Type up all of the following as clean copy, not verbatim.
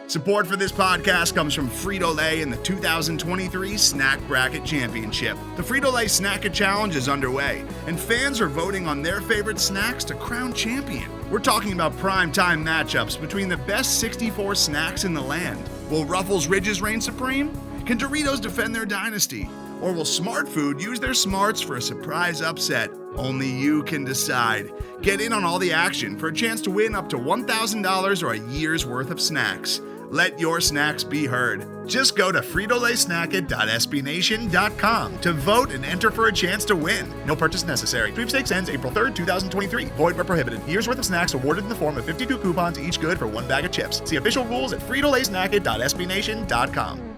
Support for this podcast comes from Frito-Lay in the 2023 Snack Bracket Championship. The Frito-Lay Snack-It Challenge is underway, and fans are voting on their favorite snacks to crown champion. We're talking about prime-time matchups between the best 64 snacks in the land. Will Ruffles Ridges reign supreme? Can Doritos defend their dynasty? Or will Smart Food use their smarts for a surprise upset? Only you can decide. Get in on all the action for a chance to win up to $1,000 or a year's worth of snacks. Let your snacks be heard. Just go to fritolaysnacket.sbnation.com to vote and enter for a chance to win. No purchase necessary. Sweepstakes ends April 3rd, 2023. Void where prohibited. Year's worth of snacks awarded in the form of 52 coupons, each good for one bag of chips. See official rules at fritolaysnacket.sbnation.com.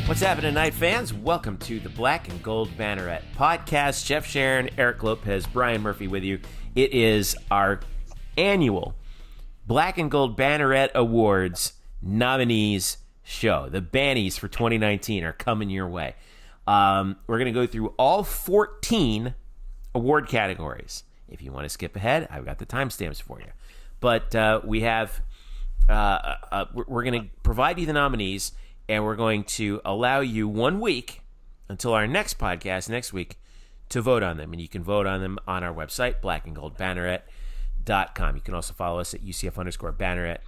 What's happening tonight, fans? Welcome to the Black and Gold Banneret podcast. Jeff Sharon, Eric Lopez, Brian Murphy with you. It is our annual Black and Gold Banneret Awards nominees show. The Bannies for 2019 are coming your way. We're going to go through all 14 award categories. If you want to skip ahead, I've got the timestamps for you. But we have, we're going to provide you the nominees, and we're going to allow you 1 week until our next podcast next week to vote on them. And you can vote on them on our website, blackandgoldbanneret.com. You can also follow us at UCF_Banneret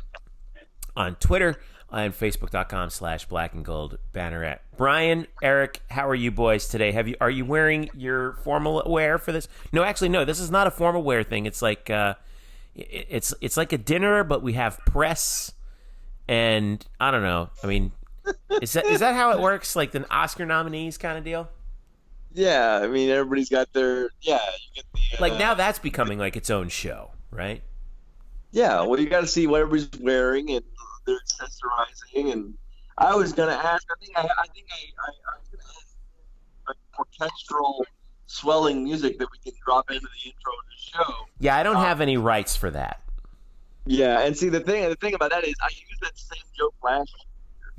on Twitter and Facebook.com/blackandgoldbanneret. Brian, Eric, how are you boys today? Are you wearing your formal wear for this? No, actually, no. This is not a formal wear thing. It's like it's like a dinner, but we have press, and I don't know. I mean, is that how it works? Like the Oscar nominees kind of deal? Yeah, I mean, everybody's got their, you get the... like, now that's becoming, like, its own show, right? Yeah, well, you got to see what everybody's wearing, and they're accessorizing, and I was going to ask, I think I was going to ask, like, orchestral swelling music that we can drop into the intro of the show. Yeah, I don't have any rights for that. Yeah, and see, the thing about that is, I used that same joke last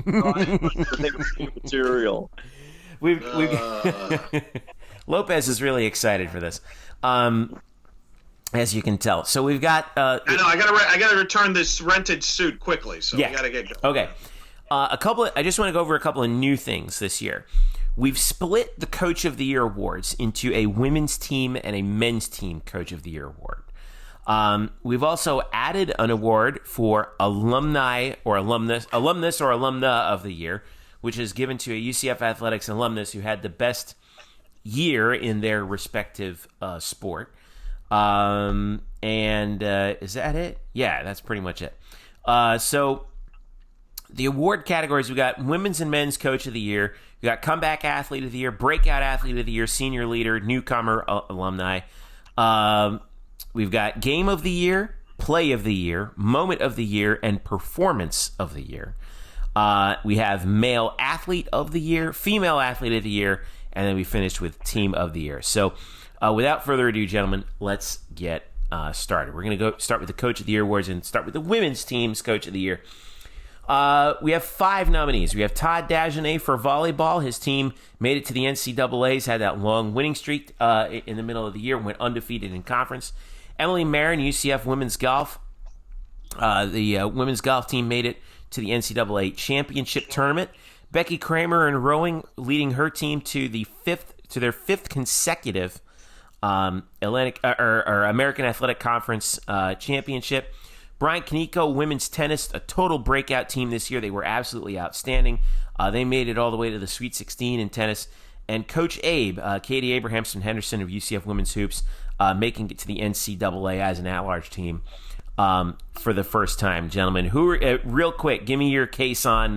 year, so I think it's new material. We've Lopez is really excited for this, as you can tell. So we've got. I know I gotta return this rented suit quickly, so we gotta get going. Okay, I just want to go over a couple of new things this year. We've split the Coach of the Year awards into a women's team and a men's team Coach of the Year award. We've also added an award for alumni or alumnus or alumna of the year, which is given to a UCF Athletics alumnus who had the best year in their respective sport. And is that it? Yeah, that's pretty much it. So the award categories, we got Women's and Men's Coach of the Year, we got Comeback Athlete of the Year, Breakout Athlete of the Year, Senior Leader, Newcomer Alumni. We've got Game of the Year, Play of the Year, Moment of the Year, and Performance of the Year. We have Male Athlete of the Year, Female Athlete of the Year, and then we finished with Team of the Year. So without further ado, gentlemen, let's get started. We're going to go start with the Coach of the Year awards and start with the women's team's Coach of the Year. We have 5 nominees. We have Todd Dagenet for volleyball. His team made it to the NCAAs, had that long winning streak in the middle of the year, went undefeated in conference. Emily Marin, UCF women's golf. The women's golf team made it to the NCAA championship tournament. Becky Kramer in rowing, leading her team to their fifth consecutive American Athletic Conference championship. Brian Kaneko, women's tennis, a total breakout team this year. They were absolutely outstanding. They made it all the way to the Sweet 16 in tennis. And Coach Abe, Katie Abrahamson-Henderson of UCF Women's Hoops, making it to the NCAA as an at-large team for the first time. Gentlemen, real quick, give me your case on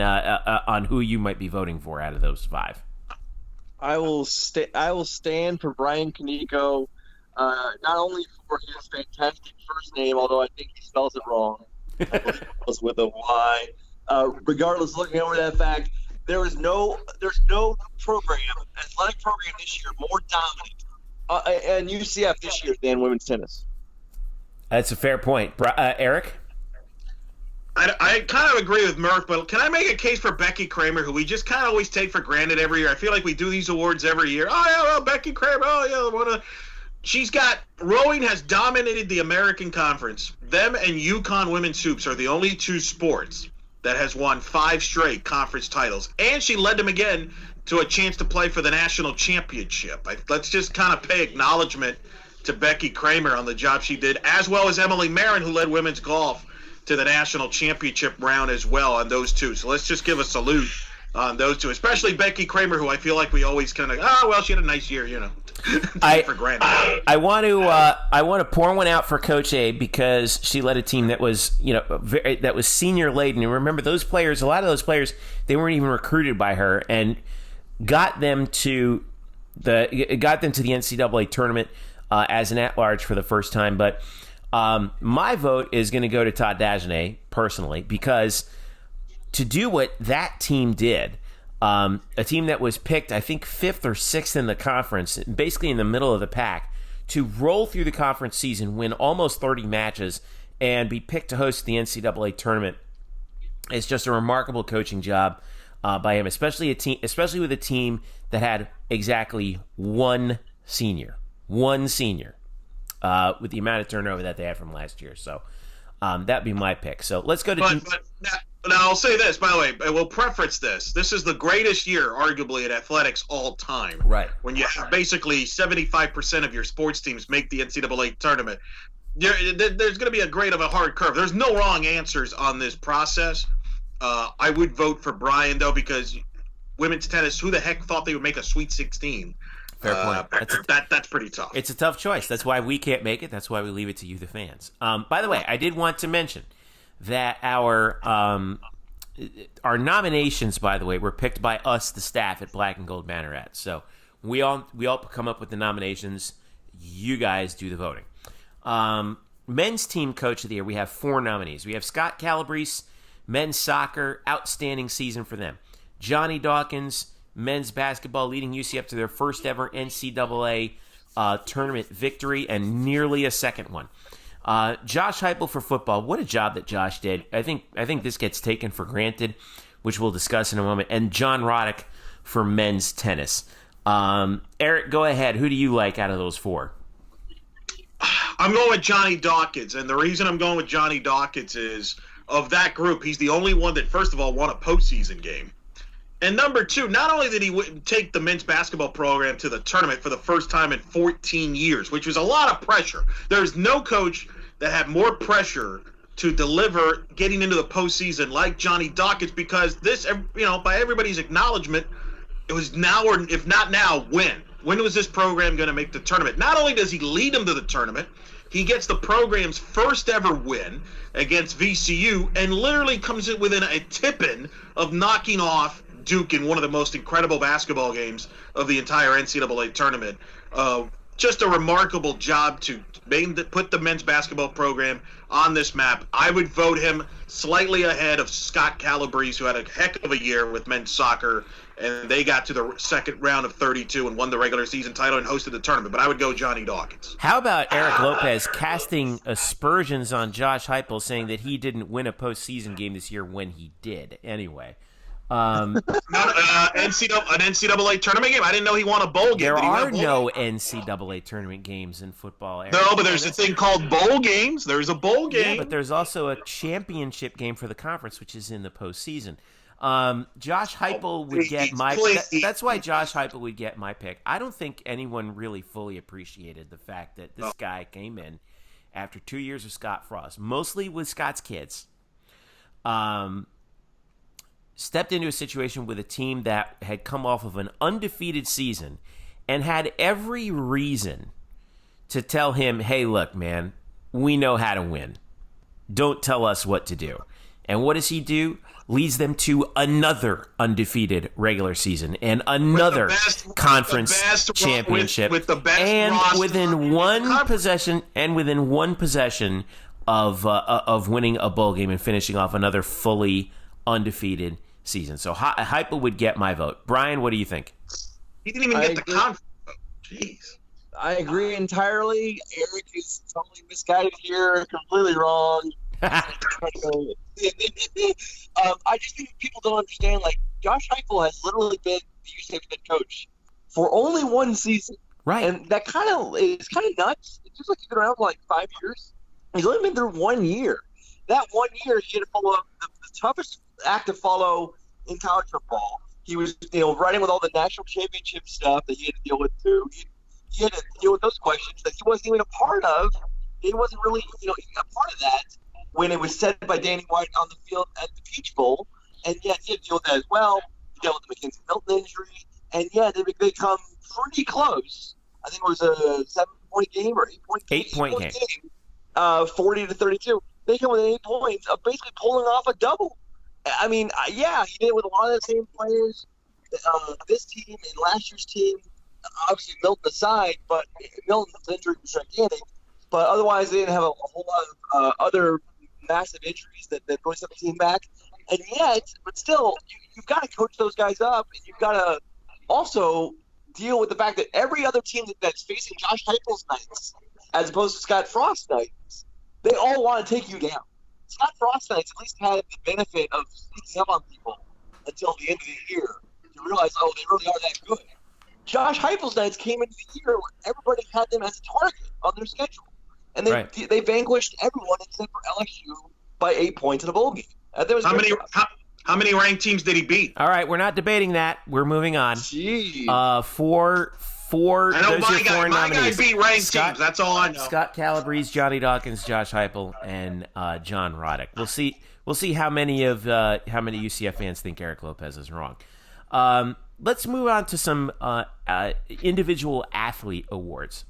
who you might be voting for out of those 5. I will stand for Brian Kaneko, not only for his fantastic first name, although I think he spells it wrong. I believe it was with a Y. Regardless, looking over that fact, there's no program, athletic program this year more dominant and UCF this year than women's tennis. That's a fair point. Eric? I kind of agree with Murph, but can I make a case for Becky Kramer, who we just kind of always take for granted every year? I feel like we do these awards every year. Oh, yeah, well, Becky Kramer, oh, yeah, Rowing has dominated the American Conference. Them and Yukon women's hoops are the only two sports that has won 5 straight conference titles. And she led them again to a chance to play for the national championship. Let's just kind of pay acknowledgement to Becky Kramer on the job she did, as well as Emily Marin, who led women's golf to the national championship round as well on those two. So let's just give a salute on those two, especially Becky Kramer, who I feel like we always kind of, she had a nice year, for granted. I want to pour one out for Coach A because she led a team that was, that was senior laden. And remember, a lot of those players, they weren't even recruited by her, and got them to the NCAA tournament as an at-large for the first time. But my vote is going to go to Todd Dagenais personally, because to do what that team did, a team that was picked, I think, 5th or 6th in the conference, basically in the middle of the pack, to roll through the conference season, win almost 30 matches, and be picked to host the NCAA tournament is just a remarkable coaching job by him, especially with a team that had exactly one senior, with the amount of turnover that they had from last year. So that'd be my pick. So let's go to. But now I'll say this, by the way, I will preface this. This is the greatest year, arguably, in athletics all time. Right. When you have basically 75% of your sports teams make the NCAA tournament, there's going to be a grade of a hard curve. There's no wrong answers on this process. I would vote for Brian, though, because women's tennis, who the heck thought they would make a Sweet 16? Fair point. That's pretty tough. It's a tough choice. That's why we can't make it. That's why we leave it to you, the fans. By the way, I did want to mention that our nominations, by the way, were picked by us, the staff at Black and Gold Banneret. So we all come up with the nominations. You guys do the voting. Men's team coach of the year, we have 4 nominees. We have Scott Calabrese, men's soccer, outstanding season for them. Johnny Dawkins, men's basketball, leading UCF to their first ever NCAA tournament victory and nearly a second one. Josh Heupel for football. What a job that Josh did. I think this gets taken for granted, which we'll discuss in a moment. And John Roddick for men's tennis. Eric, go ahead. Who do you like out of those 4? I'm going with Johnny Dawkins, and the reason I'm going with Johnny Dawkins is, of that group, he's the only one that, first of all, won a postseason game. And number 2, not only did he take the men's basketball program to the tournament for the first time in 14 years, which was a lot of pressure. There's no coach that had more pressure to deliver getting into the postseason like Johnny Dawkins, because this, by everybody's acknowledgement, it was now, or if not now, when? When was this program going to make the tournament? Not only does he lead them to the tournament, he gets the program's first ever win against VCU and literally comes in within a tip-in of knocking off Duke in one of the most incredible basketball games of the entire NCAA tournament. Just a remarkable job to put the men's basketball program on this map. I would vote him slightly ahead of Scott Calabrese, who had a heck of a year with men's soccer, and they got to the second round of 32 and won the regular season title and hosted the tournament. But I would go Johnny Dawkins. How about Eric Lopez casting aspersions on Josh Heupel, saying that he didn't win a postseason game this year when he did anyway? An NCAA tournament game? I didn't know he won a bowl game. There are no NCAA tournament games in football, Eric. No, but there's a thing called bowl games. There's a bowl game. Yeah, but there's also a championship game for the conference, which is in the postseason. Josh Heupel would get my that's why Josh Heupel would get my pick. I don't think anyone really fully appreciated the fact that this guy came in after 2 years of Scott Frost, mostly with Scott's kids. Stepped into a situation with a team that had come off of an undefeated season and had every reason to tell him, hey, look, man, we know how to win. Don't tell us what to do. And what does he do? Leads them to another undefeated regular season and another conference championship. With the best and within one possession of winning a bowl game and finishing off another fully undefeated season. So Heupel would get my vote. Brian, what do you think? He didn't even get the conference vote. Jeez. I agree entirely. Eric is totally misguided here, completely wrong. I just think people don't understand, like, Josh Heupel has literally been the UCF head coach for only one season. Right. And that it's kind of nuts. It's just like he's been around for like 5 years. He's only been there 1 year. That 1 year, he had to follow up the toughest act to follow in college football. He was, running with all the national championship stuff that he had to deal with too. He had to deal with those questions that he wasn't even a part of. He wasn't really, a part of that when it was said by Danny White on the field at the Peach Bowl. And yet he had to deal with that as well. He dealt with the McKenzie Milton injury. And yeah, they come pretty close. I think it was a 7-point game or 8-point game. 40-32. They come with 8 points of basically pulling off a double. I mean, yeah, he did it with a lot of the same players. This team and last year's team, obviously Milton aside, but Milton's injury was gigantic. But otherwise, they didn't have a whole lot of other massive injuries that really set the team back. And yet, but still, you've got to coach those guys up, and you've got to also deal with the fact that every other team that's facing Josh Heupel's nights, as opposed to Scott Frost nights, they all want to take you down. Scott Frost nights at least had the benefit of sneaking up on people until the end of the year to realize, they really are that good. Josh Heupel's nights came into the year where everybody had them as a target on their schedule. And they vanquished everyone except for LSU by 8 points in a bowl game. How many ranked teams did he beat? All right, we're not debating that. We're moving on. Jeez. Four. I know my guy beat ranked teams. That's all I know. Scott Calabrese, Johnny Dawkins, Josh Heupel, and John Roddick. We'll see how many UCF fans think Eric Lopez is wrong. Let's move on to some individual athlete awards.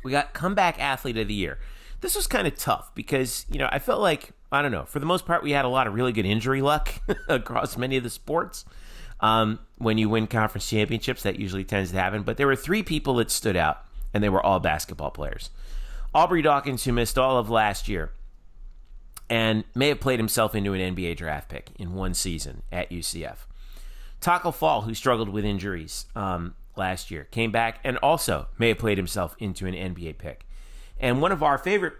We got Comeback Athlete of the Year. This was kind of tough because, I felt like, I don't know, for the most part, we had a lot of really good injury luck across many of the sports. When you win conference championships, that usually tends to happen. But there were 3 people that stood out, and they were all basketball players. Aubrey Dawkins, who missed all of last year and may have played himself into an NBA draft pick in one season at UCF. Taco Fall, who struggled with injuries last year, came back and also may have played himself into an NBA pick. And one of our favorite,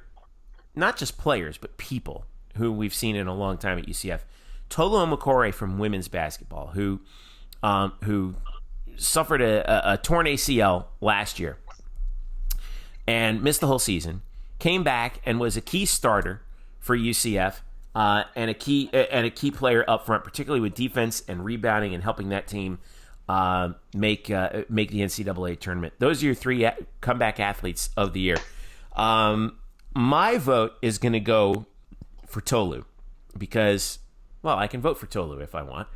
not just players, but people who we've seen in a long time at UCF, Tolu Omokore from women's basketball, who suffered a torn ACL last year and missed the whole season, came back and was a key starter for UCF and a key player up front, particularly with defense and rebounding and helping that team make the NCAA tournament. Those are your 3 comeback athletes of the year. My vote is going to go for Tolu because, well, I can vote for Tolu if I want.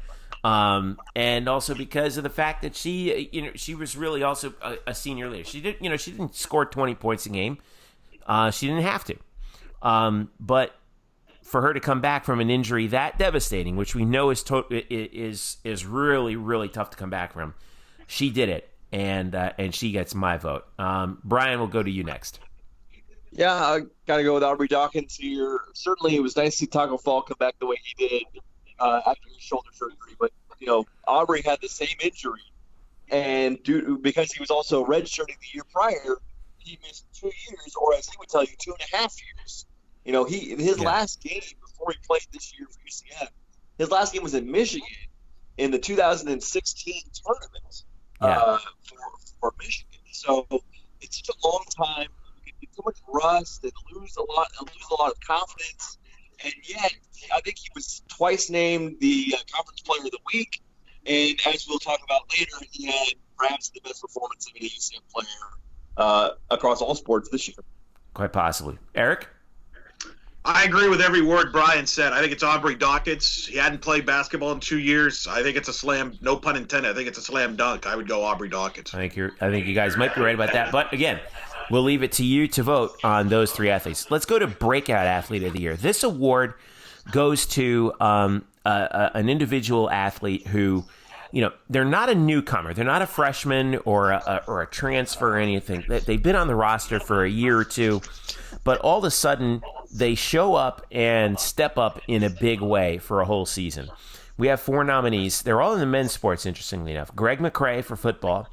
And also because of the fact that she was really also a senior leader. She didn't score 20 points a game. She didn't have to. But for her to come back from an injury that devastating, which we know is really, really tough to come back from, she did it, and she gets my vote. Brian, we'll go to you next. Yeah, I got to go with Aubrey Dawkins here. Certainly, it was nice to see Taco Fall come back the way he did after his shoulder surgery. But, Aubrey had the same injury. And because he was also redshirting the year prior, he missed 2 years, or as he would tell you, 2.5 years. His last game before he played this year for UCF, his last game was in Michigan in the 2016 tournament for Michigan. So it's such a long time. So much rust and lose a lot of confidence, and yet I think he was twice named the Conference Player of the Week, and as we'll talk about later, he had perhaps the best performance of an UCF player across all sports this year. Quite possibly. Eric? I agree with every word Brian said. I think it's Aubrey Dawkins. He hadn't played basketball in 2 years. I think it's a slam, no pun intended. I think it's a slam dunk. I would go Aubrey Dawkins. I think you guys might be right about that, but again, we'll leave it to you to vote on those 3 athletes. Let's go to Breakout Athlete of the Year. This award goes to an individual athlete who, they're not a newcomer. They're not a freshman or a transfer or anything. They've been on the roster for a year or two, but all of a sudden they show up and step up in a big way for a whole season. We have 4 nominees. They're all in the men's sports, interestingly enough. Greg McCrae for football,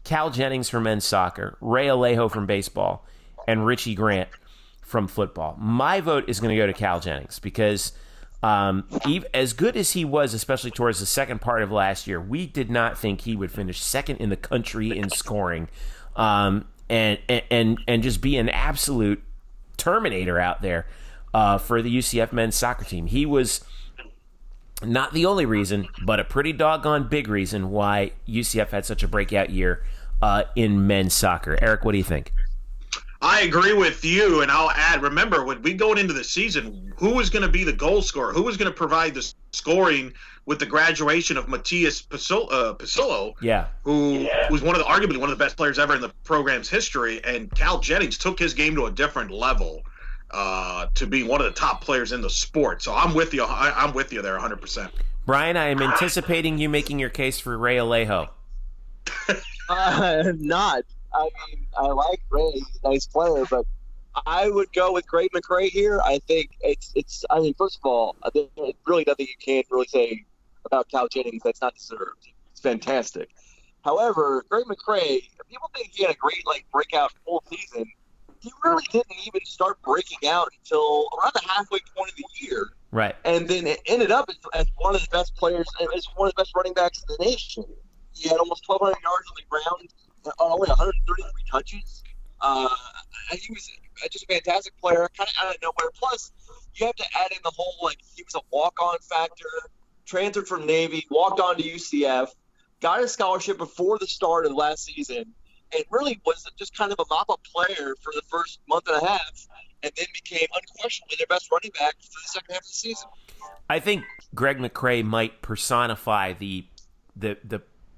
Cal Jennings for men's soccer, Ray Alejo from baseball, and Richie Grant from football. My vote is going to go to Cal Jennings because as good as he was, especially towards the second part of last year, we did not think he would finish second in the country in scoring and just be an absolute Terminator out there for the UCF men's soccer team. He was not the only reason, but a pretty doggone big reason why UCF had such a breakout year in men's soccer. Eric, what do you think? I agree with you, and I'll add, remember, when we going into the season, who was going to be the goal scorer? Who was going to provide the scoring with the graduation of Matias Pasillo, who was arguably one of the best players ever in the program's history, and Cal Jennings took his game to a different level to be one of the top players in the sport. So I'm with you. I'm with you there 100%. Brian, I am anticipating you making your case for Ray Alejo. Not. I mean, I like Ray. He's a nice player, but I would go with Greg McCrae here. I think it's. I mean, first of all, there's really nothing you can't really say about Cal Jennings that's not deserved. It's fantastic. However, Greg McCrae, people think he had a great breakout full season. He really didn't even start breaking out until around the halfway point of the year. Right. And then it ended up as one of the best players, as one of the best running backs in the nation. He had almost 1,200 yards on the ground, only 133 touches. He was just a fantastic player, kind of out of nowhere. Plus, you have to add in the whole, he was a walk-on factor, transferred from Navy, walked on to UCF, got a scholarship before the start of last season, and really was just kind of a mop-up player for the first month and a half, and then became unquestionably their best running back for the second half of the season. I think Greg McCrae might personify the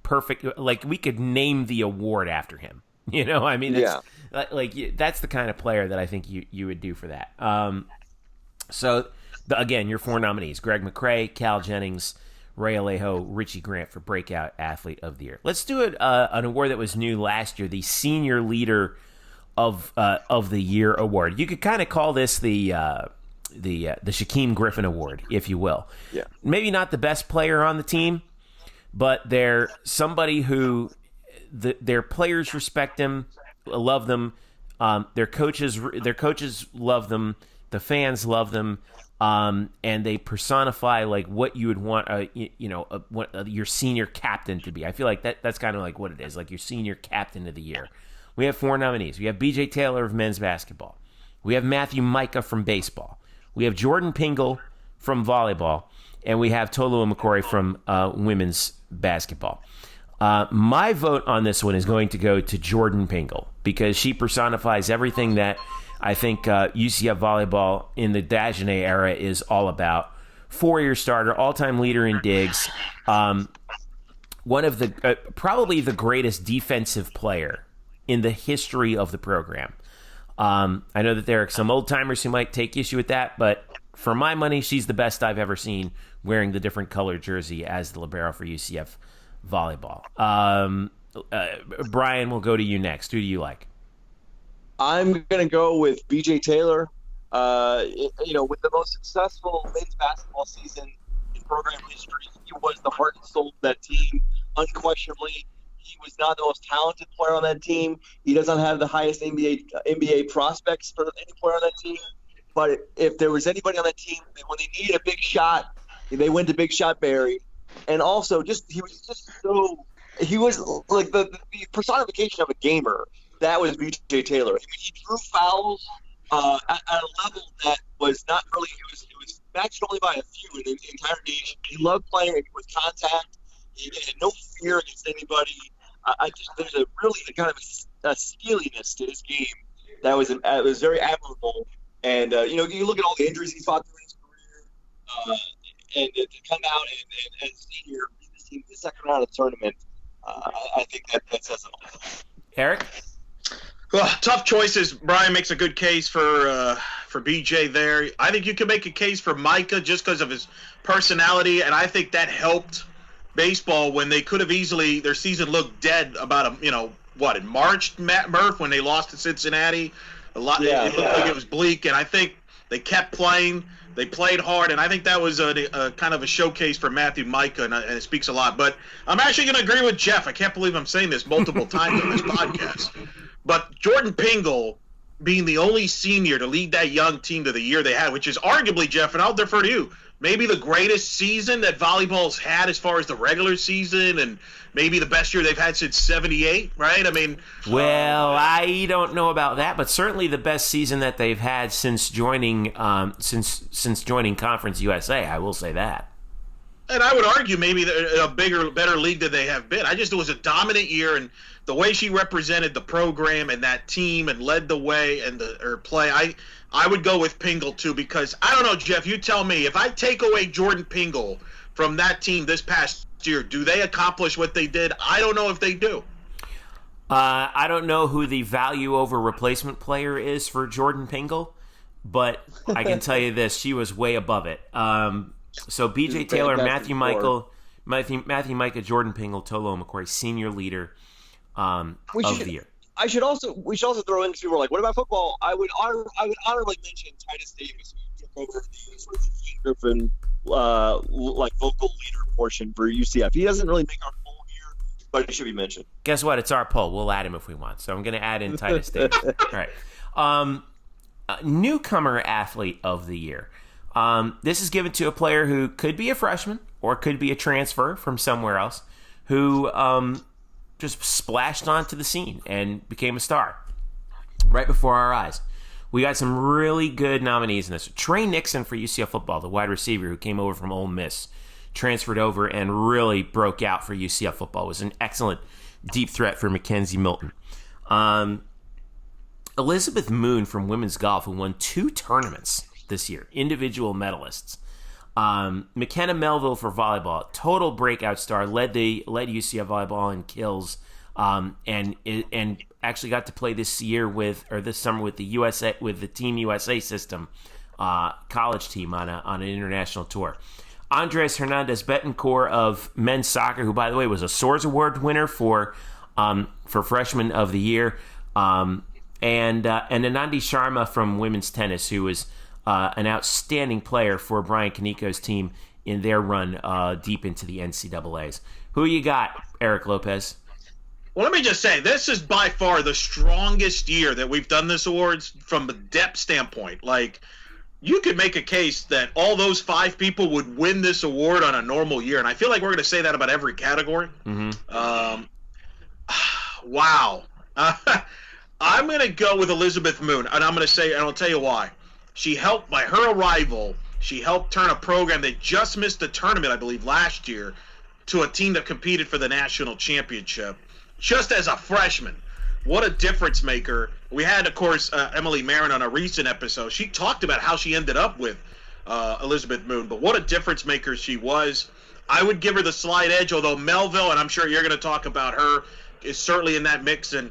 perfect, we could name the award after him. I mean, that's the kind of player that I think you would do for that. Again, your 4 nominees: Greg McCrae, Cal Jennings, Ray Alejo, Richie Grant for Breakout Athlete of the Year. Let's do an award that was new last year, the Senior Leader of the Year award. You could kind of call this the Shaquem Griffin Award, if you will. Yeah. Maybe not the best player on the team, but they're somebody who their players respect them, love them. Their coaches love them. The fans love them, and they personify what you would want your senior captain to be. I feel like that's kind of what it is, your senior captain of the year. We have 4 nominees. We have B.J. Taylor of men's basketball. We have Matthew Micah from baseball. We have Jordan Pingle from volleyball, and we have Tolu McCory from women's basketball. My vote on this one is going to go to Jordan Pingle because she personifies everything that I think UCF volleyball in the Dagenet era is all about. 4-year starter, all-time leader in digs, one of the probably the greatest defensive player in the history of the program. I know that there are some old-timers who might take issue with that, but for my money, she's the best I've ever seen wearing the different colored jersey as the libero for UCF volleyball. Brian, we'll go to you next. Who do you like? I'm going to go with B.J. Taylor. With the most successful men's basketball season in program history, he was the heart and soul of that team, unquestionably. He was not the most talented player on that team. He doesn't have the highest NBA prospects for any player on that team. But if there was anybody on that team, when they needed a big shot, they went to Big Shot Barry. And also, he was like the personification of a gamer. That was B.J. Taylor. I mean, he drew fouls at a level that was not really. It was matched only by a few in the entire nation. He loved playing with contact. He had no fear against anybody. There's a really kind of a steeliness to his game that was very admirable. And you look at all the injuries he fought through his career, and to come out and as a senior beat this team in the second round of the tournament, I think that says it all. Eric? Well, tough choices. Brian makes a good case for BJ there. I think you can make a case for Micah just because of his personality, and I think that helped baseball when they could have easily their season looked dead about in March, Matt Murph, when they lost to Cincinnati. It looked like it was bleak, and I think they kept playing. They played hard, and I think that was a kind of a showcase for Matthew Micah, and it speaks a lot. But I'm actually going to agree with Jeff. I can't believe I'm saying this multiple times on this podcast. But Jordan Pingle being the only senior to lead that young team to the year they had, which is arguably, Jeff, and I'll defer to you, maybe the greatest season that volleyball's had as far as the regular season, and maybe the best year they've had since '78, right? I mean, well, I don't know about that, but certainly the best season that they've had since joining since joining Conference USA. I will say that. And I would argue maybe a better league than they have been. It was a dominant year, and the way she represented the program and that team and led the way and her play, I would go with Pingle too, because I don't know, Jeff, you tell me, if I take away Jordan Pingle from that team this past year, do they accomplish what they did? I don't know if they do. I don't know who the value over replacement player is for Jordan Pingle, but I can tell you this: she was way above it. So B.J. Taylor, Matthew Micah, Jordan Pingle, Tolo McCoy, senior leader of the year. We should also throw in, people are like, what about football? I would honorably mention Titus Davis, who took over the sort of Gene Griffin vocal leader portion for UCF. He doesn't really make our poll here, but he should be mentioned. Guess what? It's our poll. We'll add him if we want. So I'm going to add in Titus Davis. All right. Newcomer athlete of the year. This is given to a player who could be a freshman or could be a transfer from somewhere else, who just splashed onto the scene and became a star right before our eyes. We got some really good nominees in this. Trey Nixon for UCF football, the wide receiver who came over from Ole Miss, transferred over and really broke out for UCF football. Was an excellent deep threat for Mackenzie Milton. Elizabeth Moon from women's golf, who won 2 tournaments this year, individual medalists. McKenna Melville for volleyball, total breakout star, led UCF volleyball in kills, and actually got to play this summer with the Team USA system college team on an international tour. Andres Hernandez Betancourt of men's soccer, who by the way was a Soares Award winner for freshman of the year, and Anandi Sharma from women's tennis, who was an outstanding player for Brian Kaniko's team in their run deep into the NCAAs. Who you got, Eric Lopez? Well, let me just say, this is by far the strongest year that we've done this awards from a depth standpoint. Like, you could make a case that all those 5 people would win this award on a normal year, and I feel like we're going to say that about every category. Mm-hmm. Wow. I'm going to go with Elizabeth Moon, and I'm going to say, and I'll tell you why. She helped, by her arrival, she helped turn a program that just missed the tournament, I believe, last year, to a team that competed for the national championship, just as a freshman. What a difference maker. We had, of course, Emily Marin on a recent episode. She talked about how she ended up with Elizabeth Moon, but what a difference maker she was. I would give her the slight edge, although Melville, and I'm sure you're going to talk about her, is certainly in that mix. And,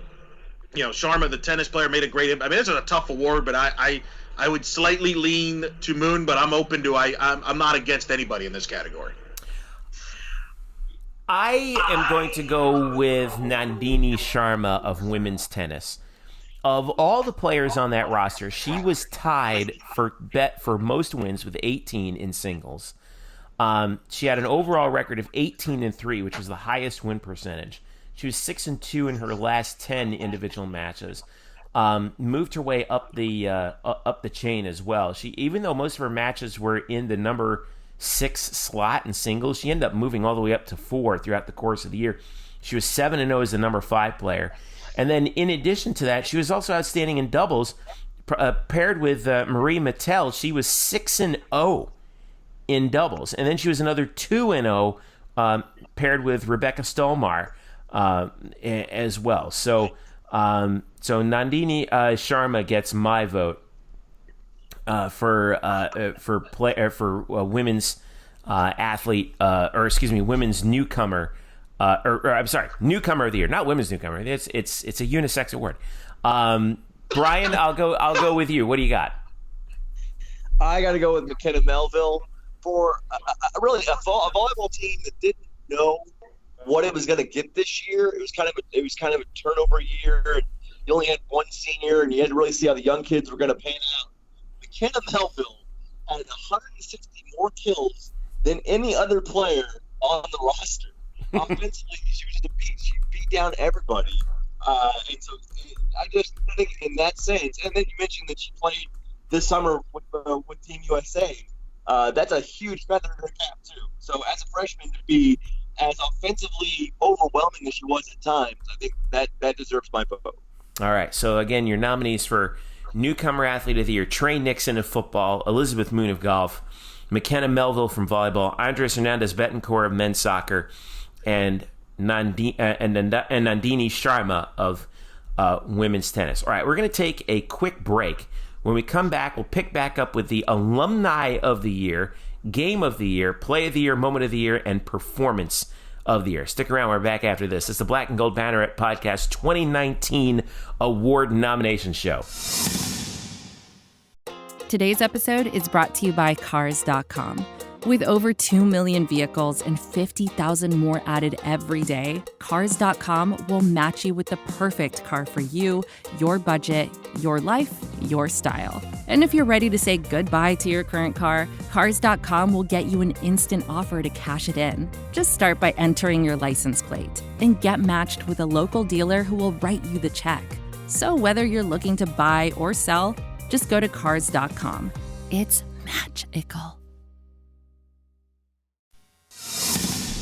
Sharma, the tennis player, made a great impact. I mean, this is a tough award, but I would slightly lean to Moon, but I'm open to I'm not against anybody in this category. I am going to go with Nandini Sharma of women's tennis. Of all the players on that roster, she was tied for most wins with 18 in singles. She had an overall record of 18-3, which was the highest win percentage. She was 6-2 in her last 10 individual matches. Moved her way up the chain as well. Even though most of her matches were in the number 6 slot in singles, she ended up moving all the way up to 4 throughout the course of the year. She was 7-0 as the number 5 player. And then in addition to that, she was also outstanding in doubles. Paired with Marie Mattel, she was 6-0 in doubles. And then she was another 2-0 paired with Rebecca Stolmar as well. So Nandini Sharma gets my vote for women's athlete, women's newcomer, newcomer of the year, not women's newcomer. It's a unisex award. Brian, I'll go with you. What do you got? I got to go with McKenna Melville for really a volleyball team that didn't know what it was going to get this year. It was kind of a turnover year. You only had one senior, and you had to really see how the young kids were going to pan out. McKenna Melville had 160 more kills than any other player on the roster. Offensively, she was just a beast. She beat down everybody. And so I just think in that sense, and then you mentioned that she played this summer with Team USA. that's a huge feather in her cap too. So as a freshman to be as offensively overwhelming as she was at times, I think that deserves my vote. All right. So again, your nominees for Newcomer Athlete of the Year: Trey Nixon of football, Elizabeth Moon of golf, McKenna Melville from volleyball, Andres Hernandez Betancourt of men's soccer, and Nandini Sharma of women's tennis. All right, we're going to take a quick break. When we come back, we'll pick back up with the Alumni of the Year, Game of the Year, Play of the Year, Moment of the Year, and Performance of the Year. Stick around. We're back after this. It's the Black and Gold Banneret Podcast 2019 Award Nomination Show. Today's episode is brought to you by Cars.com. With over 2 million vehicles and 50,000 more added every day, Cars.com will match you with the perfect car for you, your budget, your life, your style. And if you're ready to say goodbye to your current car, Cars.com will get you an instant offer to cash it in. Just start by entering your license plate and get matched with a local dealer who will write you the check. So whether you're looking to buy or sell, just go to Cars.com. It's magical.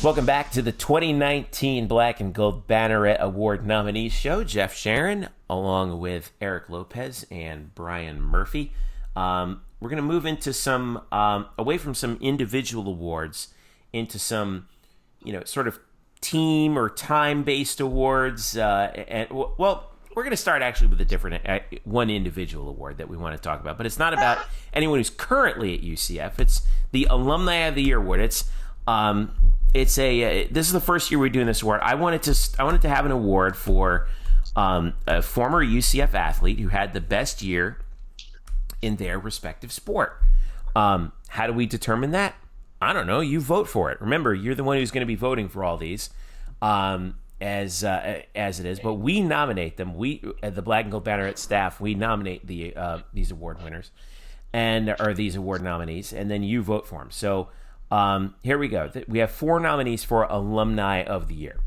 Welcome back to the 2019 Black and Gold Banneret Award Nominees Show. Jeff Sharon, along with Eric Lopez and Brian Murphy. We're going to move into some, away from some individual awards, into some, sort of team or time-based awards. We're going to start actually with a different one individual award that we want to talk about, but it's not about anyone who's currently at UCF. It's the Alumni of the Year award. This is the first year we're doing this award. I wanted to have an award for a former UCF athlete who had the best year in their respective sport. How do we determine that? I don't know. You vote for it. Remember, you're the one who's going to be voting for all these. As it is, but we nominate them. We, the Black and Gold Banneret staff, we nominate these award winners or these award nominees, and then you vote for them. So here we go. We have 4 nominees for Alumni of the Year.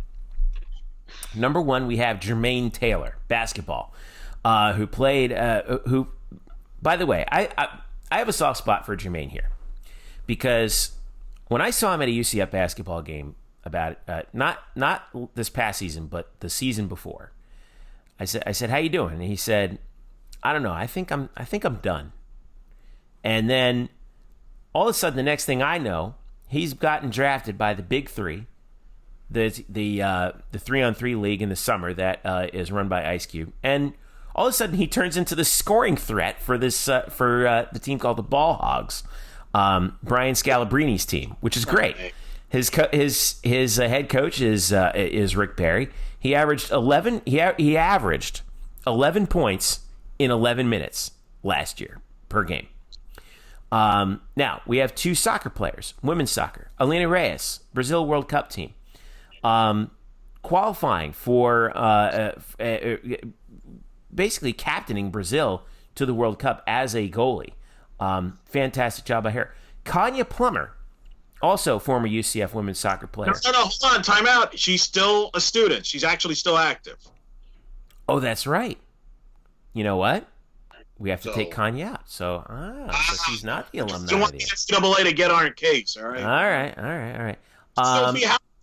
Number 1, we have Jermaine Taylor, basketball, who played. Who, by the way, I have a soft spot for Jermaine here because when I saw him at a UCF basketball game. About not this past season, but the season before. I said, "How you doing?" And he said, "I don't know. I think I'm done." And then all of a sudden, the next thing I know, he's gotten drafted by the Big Three, the 3-on-3 league in the summer that is run by Ice Cube, and all of a sudden he turns into the scoring threat for this for the team called the Ball Hogs, Brian Scalabrini's team, which is great. His head coach is Rick Barry. He averaged 11. He averaged 11 points in 11 minutes last year per game. Now we have 2 soccer players, women's soccer. Elena Reyes, Brazil World Cup team, qualifying for basically captaining Brazil to the World Cup as a goalie. Fantastic job by her. Kanya Plummer. Also, former UCF women's soccer player. No, hold on, time out. She's still a student. She's actually still active. Oh, that's right. You know what? We have to take Kanye out. So she's not the alumni. You want the NCAA to get on her case, all right? All right.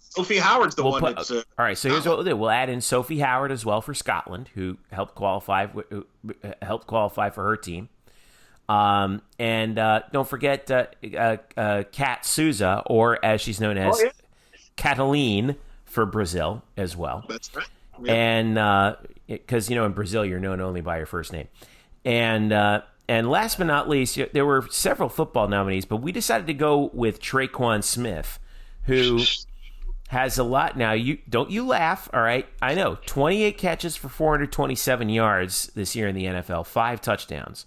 Sophie Howard's the one that's... all right, so here's what we'll do. We'll add in Sophie Howard as well for Scotland, who helped qualify for her team. And don't forget Kat Souza, or as she's known as Cataline for Brazil as well. That's right. Yeah. And because in Brazil you're known only by your first name. And last but not least, there were several football nominees, but we decided to go with Traquan Smith, who has a lot now. Don't you laugh, all right? I know, 28 catches for 427 yards this year in the NFL, 5 touchdowns.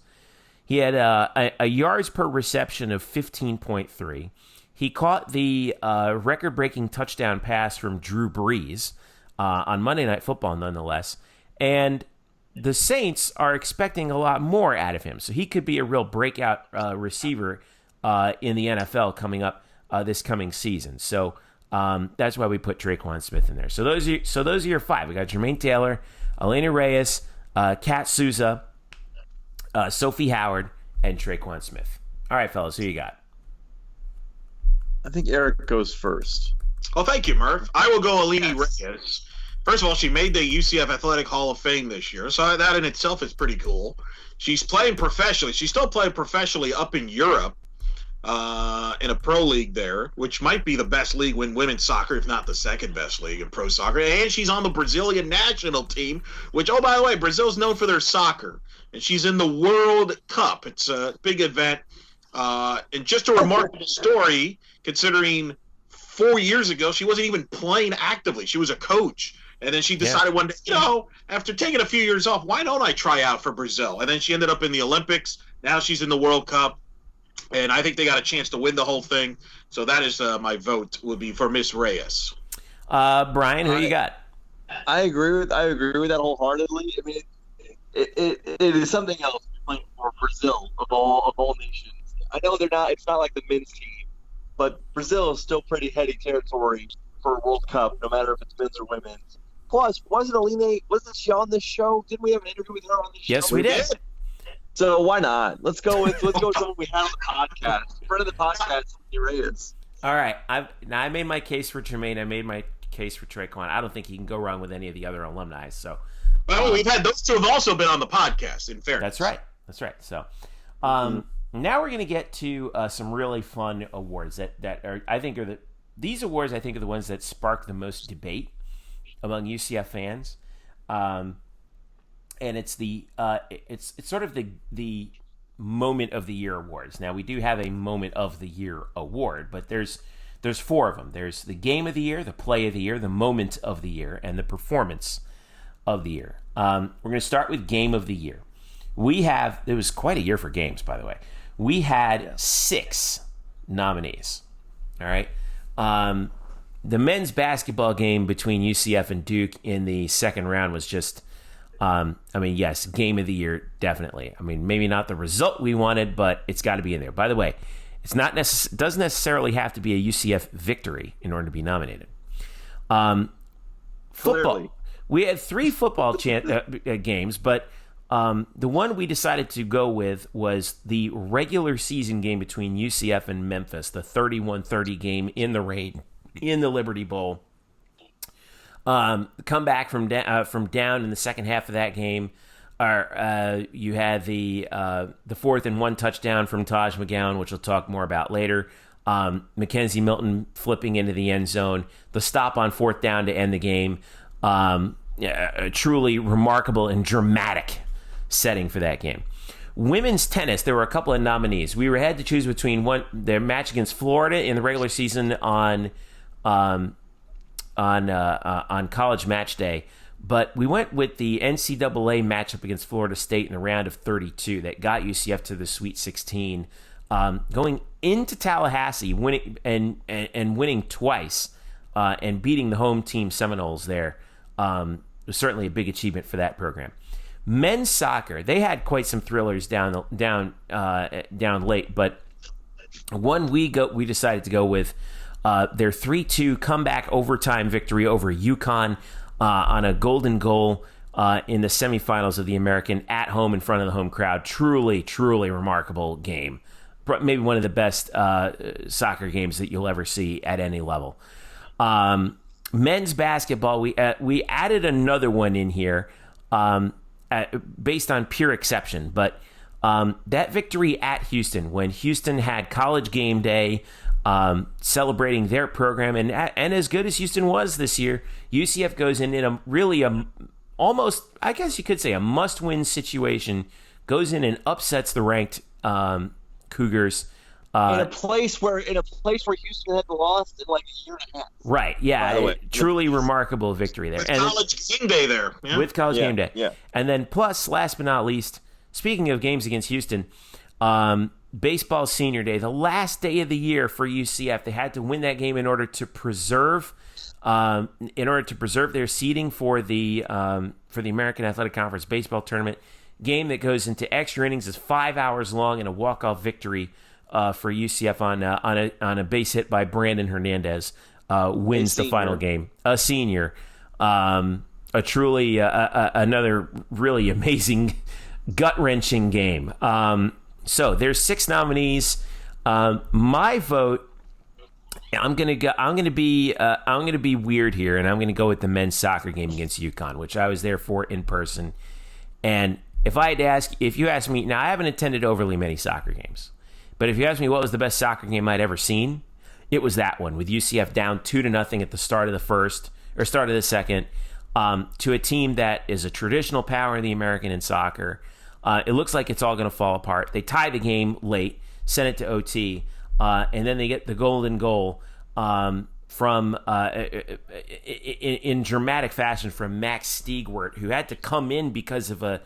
He had a yards per reception of 15.3. He caught the record-breaking touchdown pass from Drew Brees on Monday Night Football, nonetheless. And the Saints are expecting a lot more out of him. So he could be a real breakout receiver in the NFL coming up this coming season. So that's why we put Traquan Smith in there. So those are your 5. We got Jermaine Taylor, Elena Reyes, Kat Souza, Sophie Howard, and Traquan Smith. All right, fellas, who you got? I think Eric goes first. Well, thank you, Murph. I will go Alini Reyes. First of all, she made the UCF Athletic Hall of Fame this year, so that in itself is pretty cool. She's playing professionally. She's still playing professionally up in Europe in a pro league there, which might be the best league in women's soccer, if not the second best league in pro soccer. And she's on the Brazilian national team, which, oh, by the way, Brazil's known for their soccer. And she's in the World Cup. It's a big event. And just a remarkable story, considering 4 years ago, she wasn't even playing actively. She was a coach. And then she decided one day, after taking a few years off, why don't I try out for Brazil? And then she ended up in the Olympics. Now she's in the World Cup. And I think they got a chance to win the whole thing. So that is my vote would be for Miss Reyes. Brian, who you got? I agree with that wholeheartedly. I mean, it is something else playing for Brazil of all nations. I know they're not. It's not like the men's team, but Brazil is still pretty heady territory for a World Cup, no matter if it's men's or women's. Plus, wasn't she on this show? Didn't we have an interview with her on this show? Yes, we did. So why not? Let's go with someone we had on the podcast. Friend of the podcast, Reyes. All right. I made my case for Jermaine. I made my case for Traquan. I don't think he can go wrong with any of the other alumni. So, well, we've had those two have also been on the podcast. In fairness, that's right. So, now we're going to get to some really fun awards that are these awards. I think are the ones that spark the most debate among UCF fans. And it's it's sort of the moment of the year awards. Now we do have a moment of the year award, but there's four of them. There's the game of the year, the play of the year, the moment of the year, and the performance of the year. We're going to start with game of the year. It was quite a year for games, by the way. We had 6 nominees. All right. The men's basketball game between UCF and Duke in the second round was just. Yes, game of the year, definitely. I mean, maybe not the result we wanted, but it's got to be in there. By the way, it doesn't necessarily have to be a UCF victory in order to be nominated. Football. Clearly. We had 3 football games, but the one we decided to go with was the regular season game between UCF and Memphis, the 31-30 game in the rain in the Liberty Bowl. Come back from down in the second half of that game. You had the 4th and 1 touchdown from Taj McGowan, which we'll talk more about later. Mackenzie Milton flipping into the end zone. The stop on 4th down to end the game. A truly remarkable and dramatic setting for that game. Women's tennis, there were a couple of nominees. We had to choose between their match against Florida in the regular season on College Match Day, but we went with the NCAA matchup against Florida State in the round of 32 that got UCF to the Sweet 16, going into Tallahassee, winning and winning twice, and beating the home team Seminoles there. Was certainly a big achievement for that program. Men's soccer, they had quite some thrillers down late, but one we decided to go with. Their 3-2 comeback overtime victory over UConn on a golden goal in the semifinals of the American at home in front of the home crowd. Truly, truly remarkable game. Maybe one of the best soccer games that you'll ever see at any level. Men's basketball, we added another one in here based on pure exception, but that victory at Houston, when Houston had College Game Day, celebrating their program, and as good as Houston was this year, UCF goes in almost, I guess you could say, a must-win situation, goes in and upsets the ranked Cougars. In a place where Houston had lost in like a year and a half. Right, yeah, truly remarkable victory there. With College Game Day there. Yeah. With College Game Day. Yeah. And then plus, last but not least, speaking of games against Houston, baseball senior day, the last day of the year for UCF. They had to win that game in order to preserve their seeding for the American Athletic Conference baseball tournament. Game that goes into extra innings, is 5 hours long, and a walk-off victory for UCF on a base hit by Brandon Hernandez wins the final game. A senior, a truly another really amazing, gut-wrenching game. So there's 6 nominees. My vote I'm gonna go. I'm gonna be weird here, and I'm gonna go with the men's soccer game against UConn, which I was there for in person. And if you ask me, now I haven't attended overly many soccer games, but if you ask me what was the best soccer game I'd ever seen, it was that one with UCF down 2-0 at the start of the second, to a team that is a traditional power in the American in soccer. It looks like it's all going to fall apart. They tie the game late, send it to OT. And then they get the golden goal from in dramatic fashion from Max Stiegwert, who had to come in because of a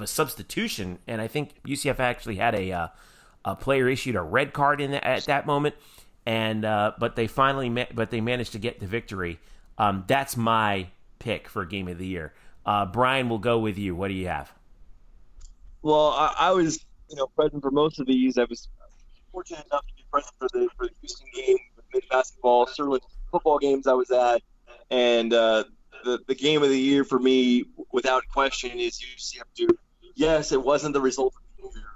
substitution, and I think UCF actually had a player issued a red card at that moment, and but they managed to get the victory. That's my pick for game of the year. Brian, we'll go with you. What do you have? Well, I was present for most of these. I was fortunate enough to be present for the Houston game with men's basketball, certainly football games I was at, and the game of the year for me, without question, is UCF Duke. Yes, it wasn't the result of the year,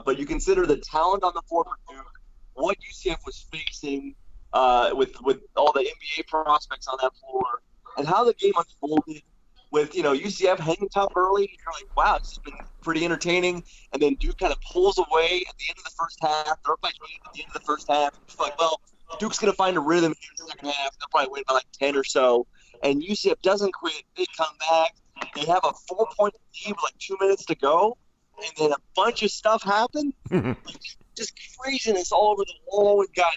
but you consider the talent on the floor for Duke, what UCF was facing with all the NBA prospects on that floor, and how the game unfolded. With UCF hanging top early, you're like, wow, this has been pretty entertaining. And then Duke kind of pulls away at the end of the first half. They're up by 8 at the end of the first half. It's like, well, Duke's going to find a rhythm here in the second half. They'll probably win by like 10 or so. And UCF doesn't quit. They come back. They have a 4-point lead with like 2 minutes to go. And then a bunch of stuff happened. Just craziness all over the wall. We've got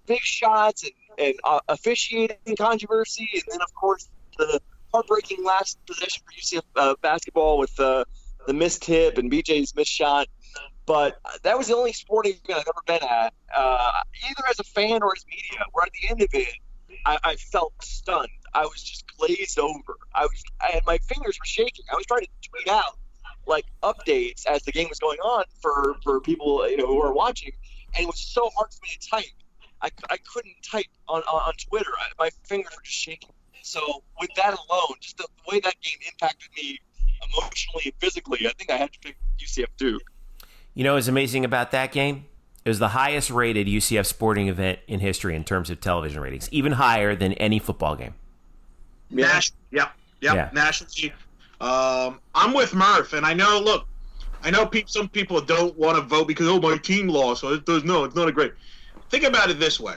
big shots and officiating controversy. And then, of course, the heartbreaking last possession for UCF basketball with the missed tip and BJ's missed shot. But that was the only sporting event I've ever been at, either as a fan or as media, where at the end of it, I felt stunned. I was just glazed over. My fingers were shaking. I was trying to tweet out like updates as the game was going on for people who were watching, and it was so hard for me to type. I couldn't type on Twitter. My fingers were just shaking. So with that alone, just the way that game impacted me emotionally and physically, I think I had to pick UCF Duke. What's amazing about that game? It was the highest rated UCF sporting event in history in terms of television ratings, even higher than any football game. Yeah. Nationally. I'm with Murph, and I know some people don't want to vote because, my team lost, so it's not a great. Think about it this way.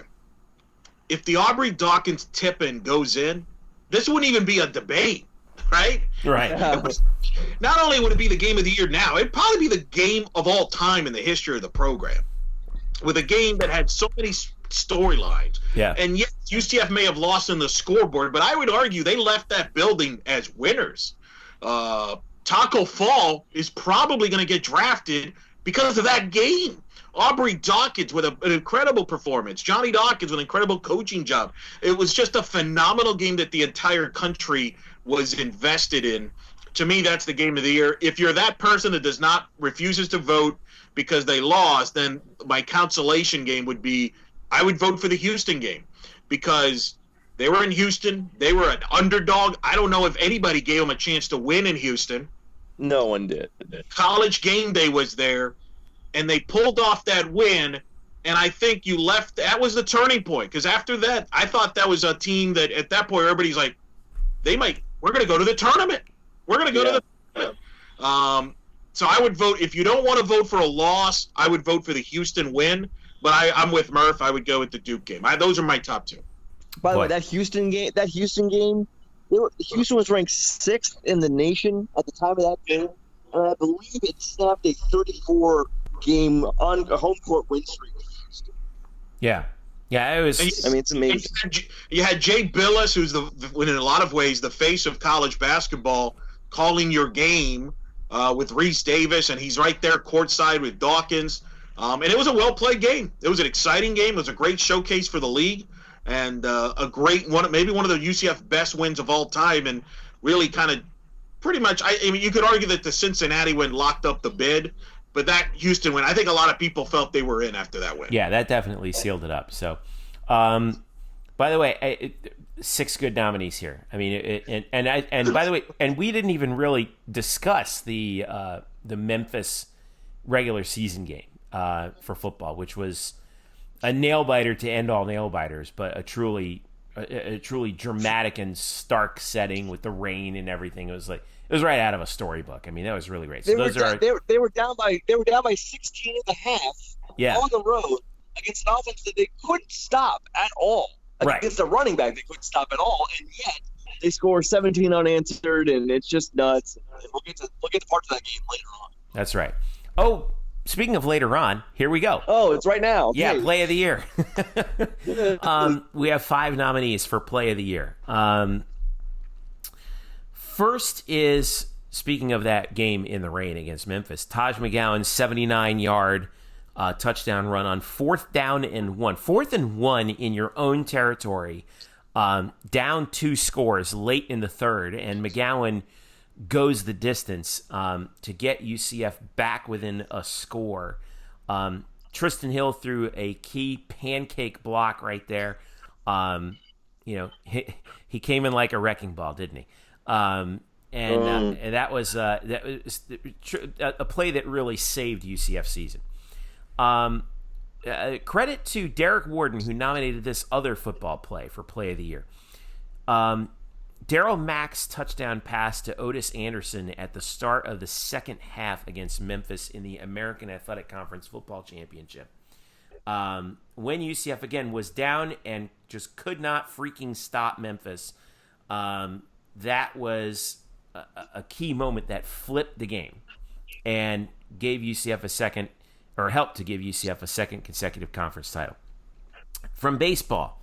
If the Aubrey Dawkins tip-in goes in, this wouldn't even be a debate, right? Right. Not only would it be the game of the year now, it'd probably be the game of all time in the history of the program, with a game that had so many storylines. Yeah. And yes, UCF may have lost in the scoreboard, but I would argue they left that building as winners. Taco Fall is probably going to get drafted because of that game. Aubrey Dawkins with an incredible performance. Johnny Dawkins with an incredible coaching job. It was just a phenomenal game that the entire country was invested in. To me, that's the game of the year. If you're that person that refuses to vote because they lost, then my consolation game would be I would vote for the Houston game because they were in Houston. They were an underdog. I don't know if anybody gave them a chance to win in Houston. No one did. College game day was there. And they pulled off that win, and I think that was the turning point. Because after that, I thought that was a team that at that point everybody's like, we're going to go to the tournament. We're going to go to the tournament. So I would vote, if you don't want to vote for a loss, I would vote for the Houston win. But I'm with Murph. I would go with the Duke game. Those are my top two. By the way, that Houston game, Houston was ranked 6th in the nation at the time of that game, and I believe it snapped a 34-game on a home court win streak. Yeah, it was. It's amazing. You had Jay Billis, who's in a lot of ways the face of college basketball, calling your game with Reese Davis, and he's right there courtside with Dawkins. And it was a well-played game. It was an exciting game. It was a great showcase for the league, and a great one, maybe one of the UCF best wins of all time, and really kind of pretty much. I mean, you could argue that the Cincinnati win locked up the bid. But that Houston win, I think a lot of people felt they were in after that win. Yeah, that definitely sealed it up. So, by the way, 6 good nominees here. I mean, and by the way, and we didn't even really discuss the Memphis regular season game for football, which was a nail biter to end all nail biters, but a truly dramatic and stark setting with the rain and everything. It was right out of a storybook. I mean, that was really great. So they were down by 16 and a half on the road against an offense that they couldn't stop at all. Against a running back they couldn't stop at all, and yet they score 17 unanswered, and it's just nuts. And we'll get to parts of that game later on. That's right. Oh, speaking of later on, here we go. Oh, it's right now. Yeah, Play of the Year. We have 5 nominees for Play of the Year. First is, speaking of that game in the rain against Memphis, Taj McGowan's 79-yard touchdown run on 4th down and 1. 4th and 1 in your own territory, down 2 scores late in the third, and McGowan goes the distance to get UCF back within a score. Tristan Hill threw a key pancake block right there. He came in like a wrecking ball, didn't he? And that was a play that really saved UCF season. Credit to Derek Warden, who nominated this other football play for Play of the Year. Darryl Mack's touchdown pass to Otis Anderson at the start of the second half against Memphis in the American Athletic Conference Football Championship. When UCF, again, was down and just could not freaking stop Memphis, that was a key moment that flipped the game and gave UCF helped to give UCF a second consecutive conference title. From baseball,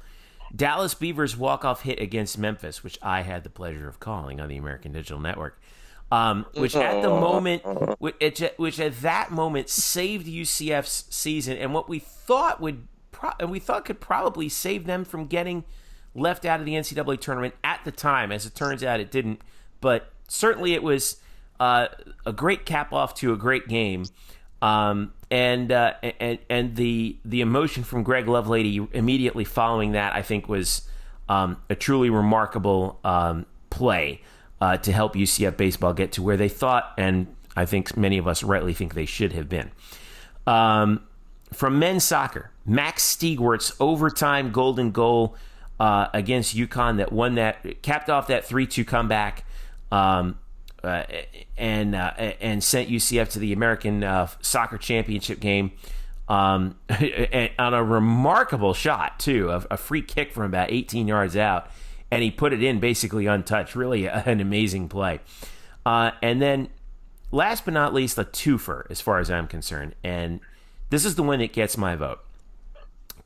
Dallas Beavers' walk-off hit against Memphis, which I had the pleasure of calling on the American Digital Network, which at that moment saved UCF's season, and what we thought could probably save them from getting left out of the NCAA tournament at the time. As it turns out, it didn't, but certainly it was a great cap-off to a great game. And the emotion from Greg Lovelady immediately following that, I think, was a truly remarkable play to help UCF baseball get to where they thought, and I think many of us rightly think they should have been. From men's soccer, Max Stegwert's overtime golden goal against UConn that capped off that 3-2 comeback. And sent UCF to the American Soccer Championship game on a remarkable shot, too, a free kick from about 18 yards out, and he put it in basically untouched. Really an amazing play. And then, last but not least, a twofer as far as I'm concerned, and this is the one that gets my vote.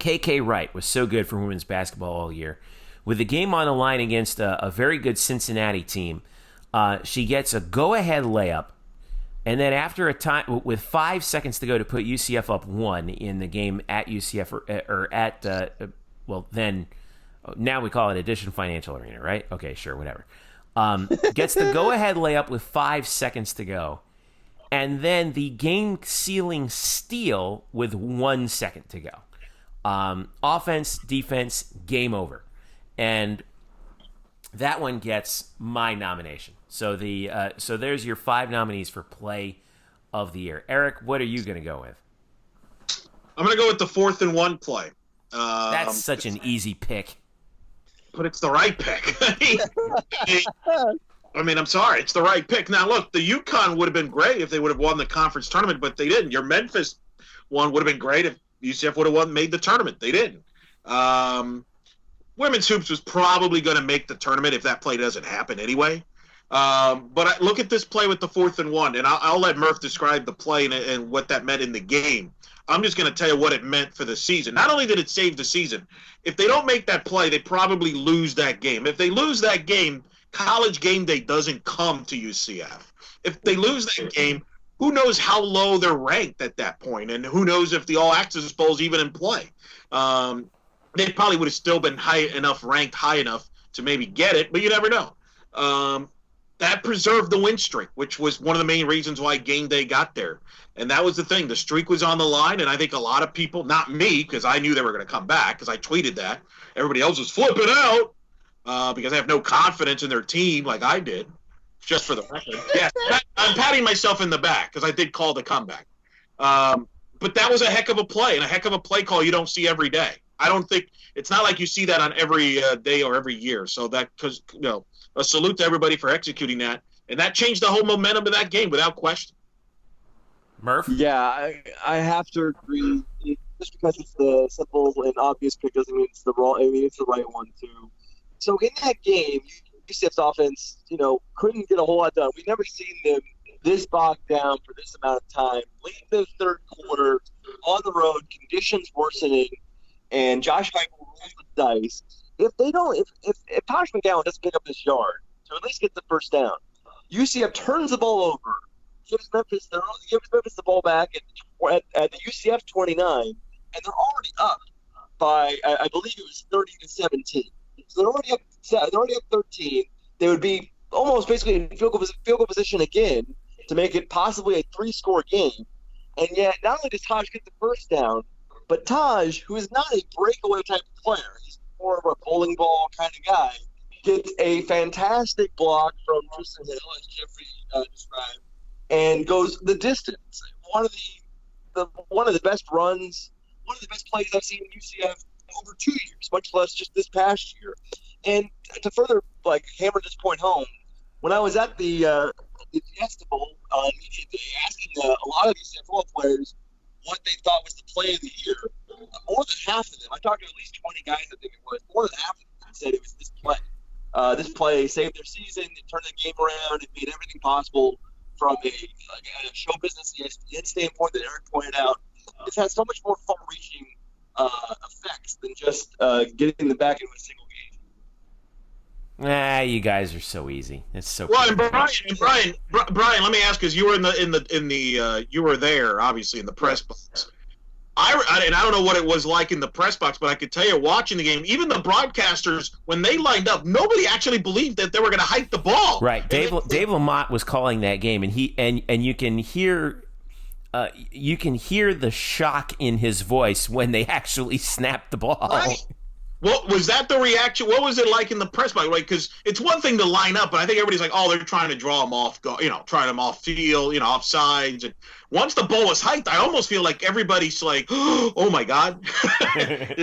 KK Wright was so good for women's basketball all year. With the game on the line against a very good Cincinnati team, she gets a go-ahead layup, and then after a time, with 5 seconds to go to put UCF up 1 in the game at UCF now we call it Edition Financial Arena, right? Okay, sure, whatever. Gets the go-ahead layup with 5 seconds to go, and then the game-sealing steal with 1 second to go. Offense, defense, game over, and that one gets my nomination. So so there's your 5 nominees for Play of the Year. Eric, what are you going to go with? I'm going to go with the 4th and 1 play. That's such an easy pick. But it's the right pick. I mean, I'm sorry. It's the right pick. Now, look, the UConn would have been great if they would have won the conference tournament, but they didn't. Your Memphis one would have been great if UCF would have made the tournament. They didn't. Women's hoops was probably going to make the tournament if that play doesn't happen anyway. But look at this play with the 4th and 1, and I'll let Murph describe the play and what that meant in the game. I'm just going to tell you what it meant for the season. Not only did it save the season, if they don't make that play, they probably lose that game. If they lose that game, College Game Day doesn't come to UCF. If they lose that game, who knows how low they're ranked at that point, and who knows if the All Access Bowl is even in play. They probably would have still been ranked high enough to maybe get it, but you never know. That preserved the win streak, which was one of the main reasons why Game Day got there. And that was the thing. The streak was on the line, and I think a lot of people, not me, because I knew they were going to come back, because I tweeted that. Everybody else was flipping out because they have no confidence in their team like I did, just for the record. Yes, I'm patting myself in the back because I did call the comeback. But But that was a heck of a play, and a heck of a play call you don't see every day. I don't think it's not like you see that on every day or every year. So that, because a salute to everybody for executing that, and that changed the whole momentum of that game without question. Murph? Yeah, I have to agree. Just because it's the simple and obvious pick doesn't mean it's the wrong. I mean, it's the right one too. So in that game, UCF's offense, couldn't get a whole lot done. We've never seen them this bogged down for this amount of time. Late in the third quarter, on the road, conditions worsening, and Josh Heupel rolls the dice. If Tosh McGowan doesn't pick up this yard to at least get the first down, UCF turns the ball over, gives Memphis the ball back at the UCF 29, and they're already up by I believe it was 30-17. So they're already up 13. They would be almost basically in field goal position again to make it possibly a 3-score game. And yet, not only does Taj get the first down, but Taj, who is not a breakaway type of player, he's more of a bowling ball kind of guy, gets a fantastic block from Tristan Hill, as Jeffrey described, and goes the distance. One of the best runs, one of the best plays I've seen in UCF over 2 years, much less just this past year. And to further hammer this point home, when I was at the Fiesta Bowl on Media Day, asking a lot of these football players what they thought was the play of the year, more than half of them, I talked to at least 20 guys, I think it was, more than half of them said it was this play. This play saved their season, it turned the game around, it made everything possible from a show business ESPN standpoint that Eric pointed out. It's had so much more far-reaching effects than just getting them back into a single game. You guys are so easy. It's so. Well, and Brian, let me ask, because you were in the you were there obviously in the press box. I don't know what it was like in the press box, but I could tell you, watching the game, even the broadcasters, when they lined up, nobody actually believed that they were going to hike the ball. Right, Dave Lamont was calling that game, and you can hear. You can hear the shock in his voice when they actually snapped the ball. Right. What was that the reaction? What was it like in the press box? Like, because it's one thing to line up, but I think everybody's like, oh, they're trying to draw them off, trying them off field, off sides. And once the ball was hiked, I almost feel like everybody's like, oh my God. I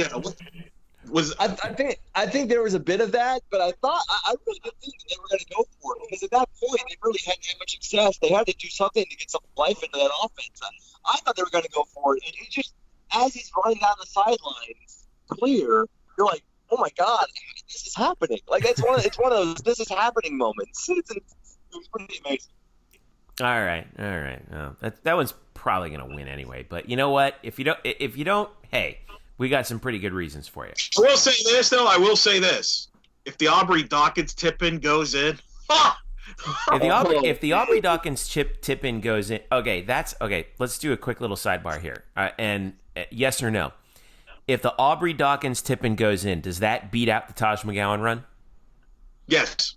think there was a bit of that, but I really did think that they were going to go for it, because at that point they really hadn't had much success. They had to do something to get some life into that offense. I thought they were going to go for it, and it just, as he's running down the sidelines, clear, you're like, oh my God, this is happening. Like it's one of those this is happening moments. It's pretty amazing. All right. Oh, that one's probably going to win anyway. But you know what? If you don't, hey, we got some pretty good reasons for you. I will say this, though. I will say this: if the Aubrey Dawkins tip-in goes in, if the Aubrey Dawkins tip-in goes in, okay, that's okay. Let's do a quick little sidebar here, and yes or no. If the Aubrey Dawkins tip-in goes in, does that beat out the Taj McGowan run? Yes.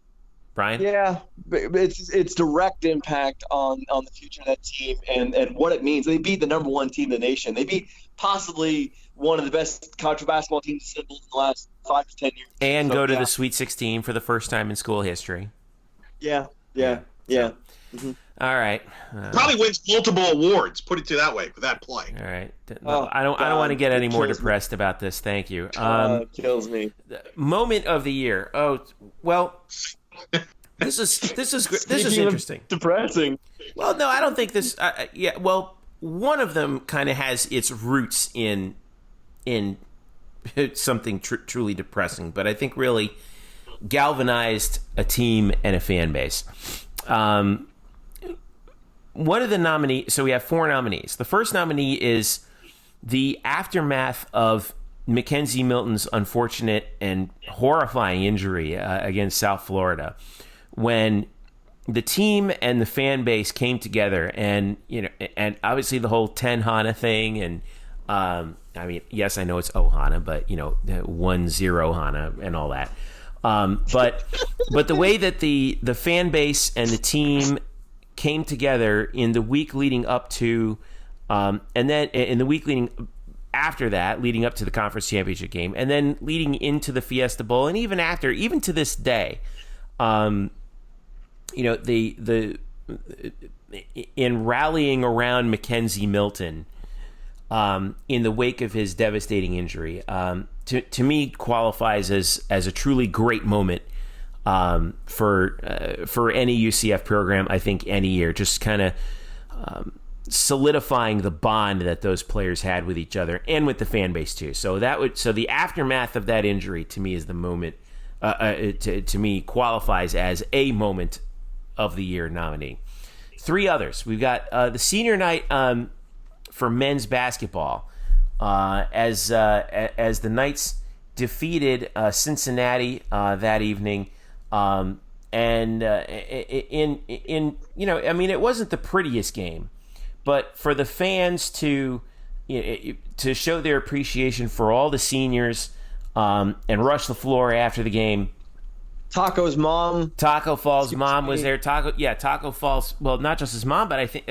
Brian? Yeah, it's direct impact on the future of that team and what it means. They beat the number one team in the nation. They beat possibly one of the best college basketball teams assembled in the last 5 to 10 years. And go to the Sweet 16 for the first time in school history. Yeah. Mm-hmm. All right. Probably wins multiple awards. Put it that way for that play. All right. I don't want to get any more depressed about this. Thank you. It kills me. Moment of the year. Oh well. This is interesting. Depressing. Well, no, I don't think this. Yeah. Well, one of them kind of has its roots in something truly depressing, but I think really galvanized a team and a fan base. One of the nominees, so we have 4 nominees. The first nominee is the aftermath of Mackenzie Milton's unfortunate and horrifying injury against South Florida, when the team and the fan base came together, and and obviously the whole 10 Hana thing, and I mean, yes, I know it's Ohana, but 1-0 Hana and all that. But the way that the fan base and the team came together in the week leading up to, and then in the week leading after that, leading up to the conference championship game, and then leading into the Fiesta Bowl, and even after, even to this day, in rallying around Mackenzie Milton, in the wake of his devastating injury, to me qualifies as a truly great moment for any UCF program, I think, any year. Just kind of solidifying the bond that those players had with each other and with the fan base too. So the aftermath of that injury to me is the moment. To me, qualifies as a moment of the year nominee. 3 others. We've got the senior night for men's basketball as the Knights defeated Cincinnati that evening. And it wasn't the prettiest game, but for the fans to show their appreciation for all the seniors and rush the floor after the game. Taco Fall's mom was there. Taco Fall's, well, not just his mom, but I think,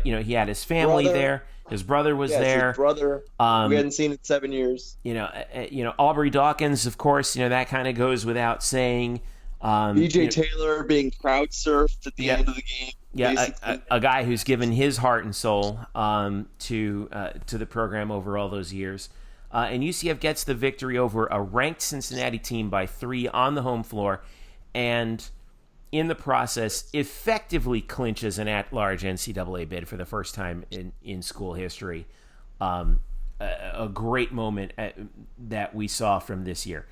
he had his family there. His brother was there. His brother. We hadn't seen in 7 years. Aubrey Dawkins, of course. That kind of goes without saying. BJ Taylor being crowd surfed at the end of the game. Yeah, a guy who's given his heart and soul to the program over all those years. And UCF gets the victory over a ranked Cincinnati team by 3 on the home floor, and in the process effectively clinches an at-large NCAA bid for the first time in school history. A great moment that we saw from this year.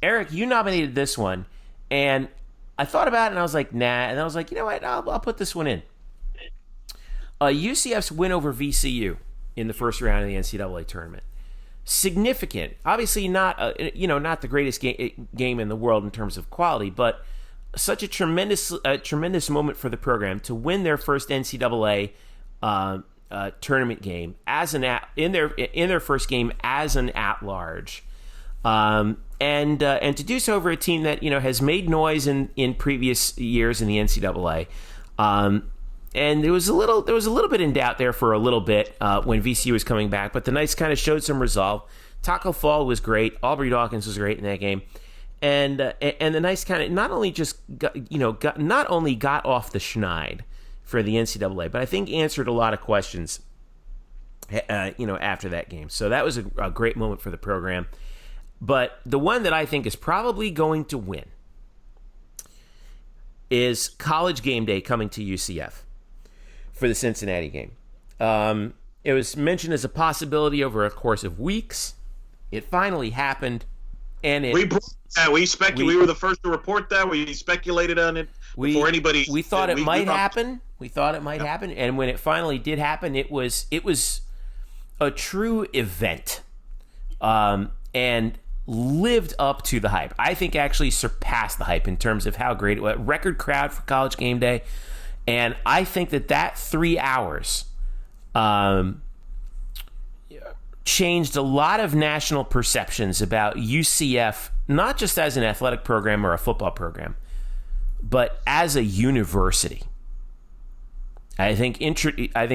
Eric, you nominated this one, and I thought about it, and I was like, nah. And I was like, you know what? I'll put this one in. UCF's win over VCU in the first round of the NCAA tournament. Significant. Obviously not the greatest game in the world in terms of quality, but such a tremendous moment for the program to win their first NCAA tournament game in their first game as an at-large. And to do so over a team that has made noise in previous years in the NCAA, and there was a little bit in doubt there for a little bit when VCU was coming back, but the Knights kind of showed some resolve. Taco Fall was great, Aubrey Dawkins was great in that game, and the Knights kind of not only got off the schneid for the NCAA, but I think answered a lot of questions, after that game. So that was a great moment for the program. But the one that I think is probably going to win is College Game Day coming to UCF for the Cincinnati game. It was mentioned as a possibility over a course of weeks. It finally happened, and we were the first to report that. We speculated on it before anybody. We thought it might happen. We thought it might happen, and when it finally did happen, it was a true event, and lived up to the hype. I think actually surpassed the hype in terms of how great it was. Record crowd for College Game Day. And I think that 3 hours changed a lot of national perceptions about UCF, not just as an athletic program or a football program, but as a university. I think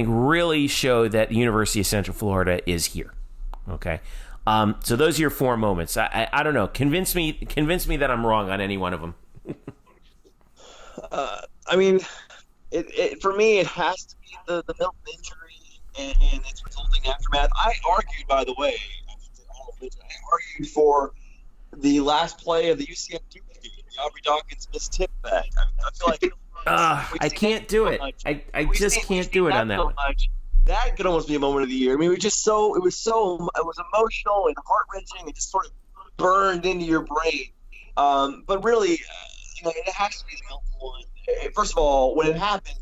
really showed that the University of Central Florida is here. Okay. So those are your 4 moments. I don't know. Convince me that I'm wrong on any one of them. For me, it has to be the Milton injury and its resulting aftermath. I argued, by the way, for the last play of the UCF Duke game, the Aubrey Dawkins missed tip back. I feel like I can't do it. I just can't do it on that one. That could almost be a moment of the year. I mean, it was emotional and heart-wrenching. It just sort of burned into your brain. But really, it has to be the Milton one. First of all, when it happened,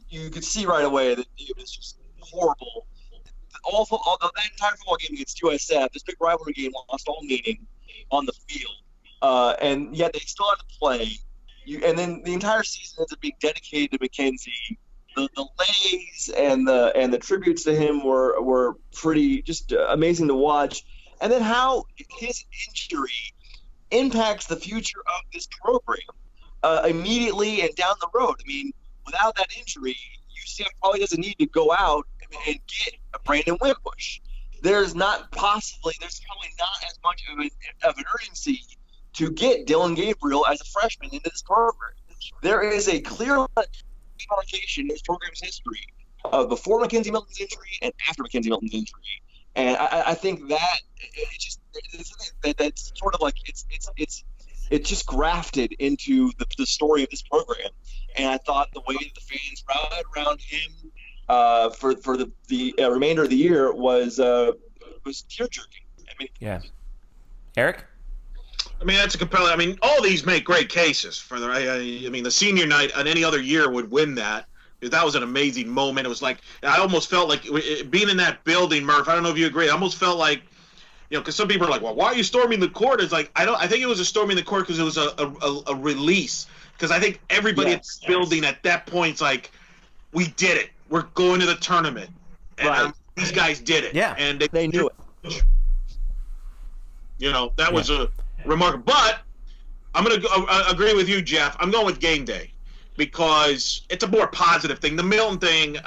you could see right away that it was just horrible. That entire football game against USF, this big rivalry game, lost all meaning on the field. And yet they still had to play. And then the entire season ends up being dedicated to McKenzie. The lays and the tributes to him were pretty just amazing to watch, and then how his injury impacts the future of this program immediately and down the road. I mean, without that injury, UCF probably doesn't need to go out and get a Brandon Wimbush. There's probably not as much of an urgency to get Dylan Gabriel as a freshman into this program. There is a clear demarcation in this program's history before Mackenzie Milton's injury and after Mackenzie Milton's injury. And I think that that's sort of like it's just grafted into the story of this program. And I thought the way that the fans rallied around him for the remainder of the year was tear jerking. I mean, yeah. Eric? I mean, that's a compelling. I mean, all these make great cases for the. I mean, the senior night on any other year would win that. That was an amazing moment. It was like I almost felt like being in that building, Murph. I don't know if you agree. I almost felt like, because some people are like, "Well, why are you storming the court?" It's like I think it was a storming the court because it was a release. Because I think everybody at the building at that point's like, "We did it. We're going to the tournament." And these guys did it. Yeah, and they knew it. That was a remarkable. But I'm going to agree with you, Jeff. I'm going with game day because it's a more positive thing. The Milton thing,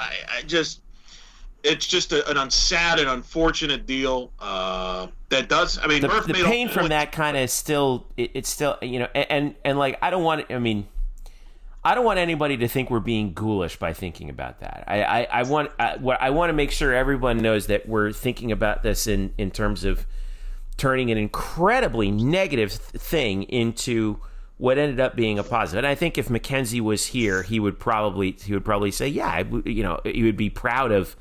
it's just an sad and unfortunate deal that does. I mean, the pain from that kind of still, it's still, and like I don't want anybody to think we're being ghoulish by thinking about that. I want to make sure everyone knows that we're thinking about this in terms of turning an incredibly negative thing into what ended up being a positive. And I think if Mackenzie was here, he would probably say, yeah, he would be proud of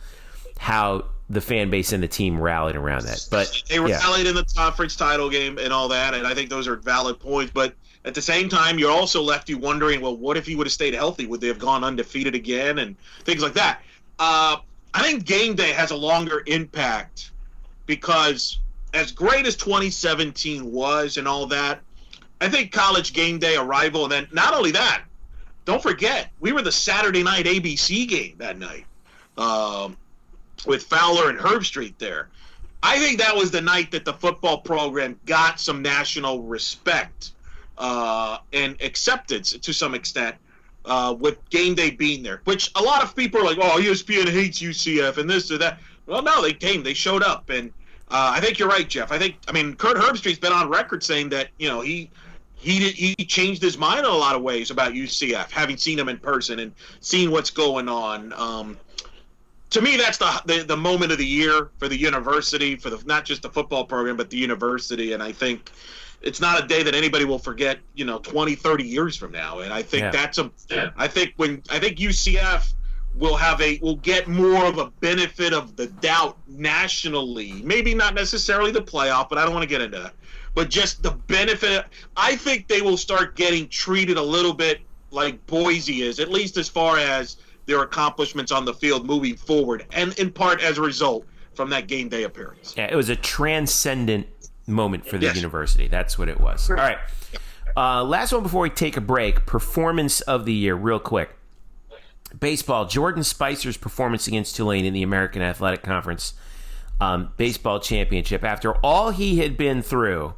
how the fan base and the team rallied around that. But they rallied in the conference title game and all that, and I think those are valid points. But at the same time, you're also left wondering, well, what if he would have stayed healthy? Would they have gone undefeated again and things like that? I think game day has a longer impact because as great as 2017 was and all that, I think college game day arrival, and then not only that, don't forget, we were the Saturday night ABC game that night with Fowler and Herbstreit there. I think that was the night that the football program got some national respect and acceptance to some extent with game day being there, which a lot of people are like, oh, ESPN hates UCF and this or that. Well, no, they showed up, and I think you're right, Jeff. I mean, Kurt Herbstreit's been on record saying that, he changed his mind in a lot of ways about UCF, having seen him in person and seeing what's going on. To me, that's the moment of the year for the university, for not just the football program, but the university. And I think it's not a day that anybody will forget, 20, 30 years from now. And I think I think UCF will get more of a benefit of the doubt nationally. Maybe not necessarily the playoff, but I don't want to get into that. But just the benefit, I think they will start getting treated a little bit like Boise is, at least as far as their accomplishments on the field moving forward, and in part as a result from that game day appearance. Yeah, it was a transcendent moment for the university. That's what it was. All right. Last one before we take a break. Performance of the year, real quick. Baseball, Jordan Spicer's performance against Tulane in the American Athletic Conference baseball championship. After all he had been through,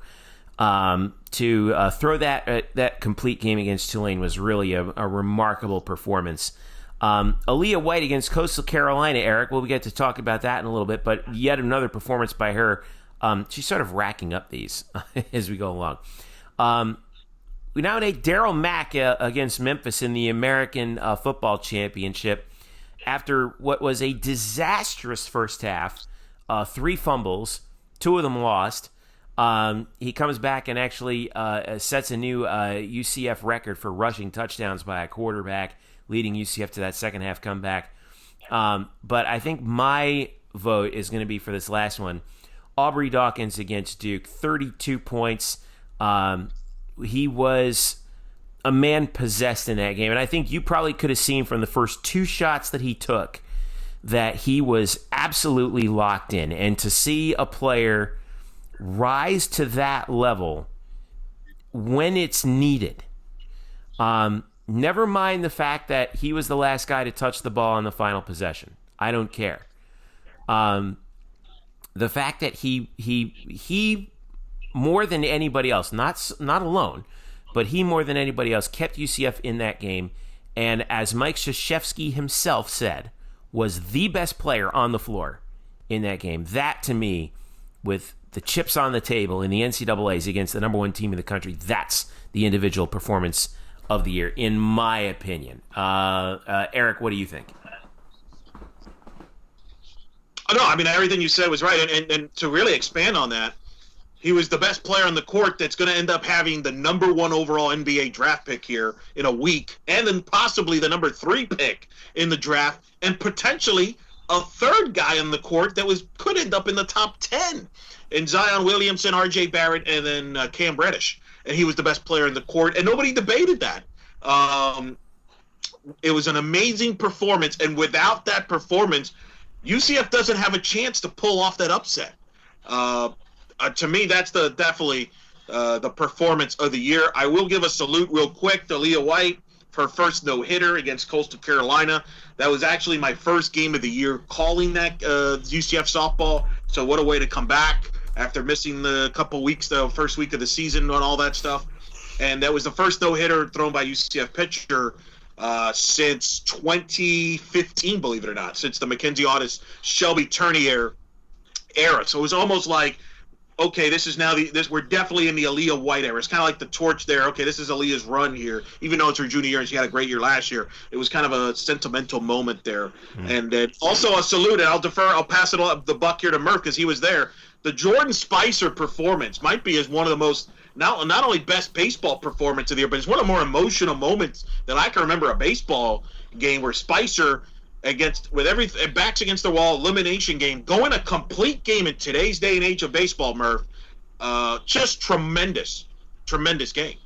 to throw that complete game against Tulane was really a remarkable performance. Aaliyah White against Coastal Carolina, Eric, we'll get to talk about that in a little bit, but yet another performance by her. She's sort of racking up these as we go along. We nominate Darryl Mack against Memphis in the American Football Championship after what was a disastrous first half, 3 fumbles, 2 of them lost. He comes back and actually sets a new UCF record for rushing touchdowns by a quarterback, leading UCF to that second half comeback. But I think my vote is going to be for this last one. Aubrey Dawkins against Duke, 32 points. He was a man possessed in that game. And I think you probably could have seen from the first 2 shots that he took that he was absolutely locked in. And to see a player rise to that level when it's needed, never mind the fact that he was the last guy to touch the ball on the final possession. I don't care. The fact that he more than anybody else, not alone, but he more than anybody else kept UCF in that game, and as Mike Krzyzewski himself said, was the best player on the floor in that game. That, to me, with the chips on the table in the NCAAs against the number 1 team in the country, that's the individual performance of the year, in my opinion. Eric, what do you think? No, I mean, everything you said was right. And to really expand on that, he was the best player on the court that's going to end up having the number 1 overall NBA draft pick here in a week, and then possibly the number 3 pick in the draft, and potentially a third guy on the court that could end up in the top 10. And Zion Williamson, R.J. Barrett, and then Cam Reddish. And he was the best player in the court, and nobody debated that. It was an amazing performance, and without that performance, UCF doesn't have a chance to pull off that upset. To me, that's definitely the performance of the year. I will give a salute real quick to Leah White for her first no-hitter against Coastal Carolina. That was actually my first game of the year calling that UCF softball. So what a way to come back after missing the couple weeks, the first week of the season and all that stuff. And that was the first no-hitter thrown by UCF pitcher since 2015, believe it or not, since the Mackenzie Otis, Shelby Turnier era. So it was almost like, okay, this is now we're definitely in the Aaliyah White era. It's kind of like the torch there. Okay, this is Aaliyah's run here, even though it's her junior year and she had a great year last year. It was kind of a sentimental moment there. And also a salute, and I'll pass the buck here to Murph because he was there. The Jordan Spicer performance might be as one of the most, not only best baseball performance of the year, but it's one of the more emotional moments that I can remember a baseball game where Spicer with everything backs against the wall, elimination game, going a complete game in today's day and age of baseball, Murph. Just tremendous game.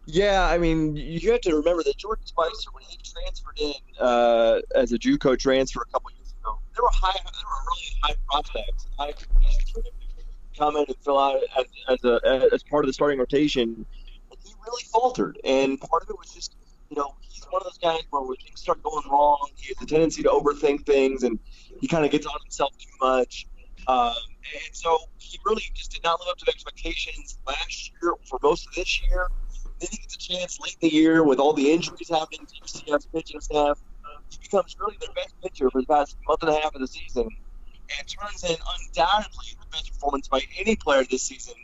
Yeah, I mean, you have to remember that Jordan Spicer, when he transferred in as a JUCO transfer a couple years ago, there were really high prospects, high expectations for him to come in and fill out as part of the starting rotation, and he really faltered. And part of it was just, he's one of those guys where when things start going wrong, he has a tendency to overthink things, and he kind of gets on himself too much. And so he really just did not live up to the expectations last year for most of this year. Then he gets a chance late in the year with all the injuries happening to UCF's pitching staff. He becomes really their best pitcher for the past month and a half of the season and turns in undoubtedly the best performance by any player this season.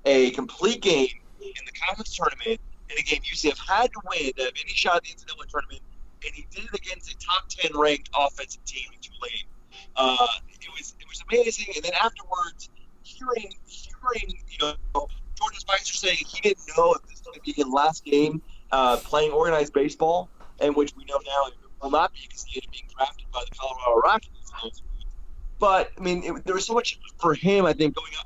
A complete game in the conference tournament in a game UCF had to win to have any shot at the NCAA tournament, and he did it against a top 10 ranked offensive team in Tulane. It was amazing, and then afterwards, hearing Jordan Spicer saying he didn't know if this was going to be his last game playing organized baseball, and which we know now it will not be because he ended up being drafted by the Colorado Rockies. But I mean, there was so much for him. I think going to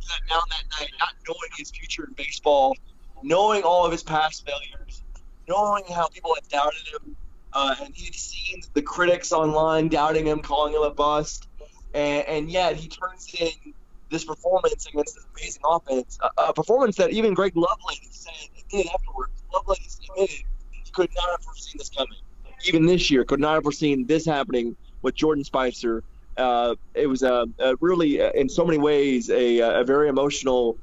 that mound that night, not knowing his future in baseball, knowing all of his past failures, knowing how people had doubted him, and he had seen the critics online doubting him, calling him a bust, and yet he turns in this performance against this amazing offense, a performance that even Greg Lovelady said again afterwards. Lovelady admitted he could not have foreseen this coming. Even this year, could not have foreseen this happening with Jordan Spicer. It was really, in so many ways, a very emotional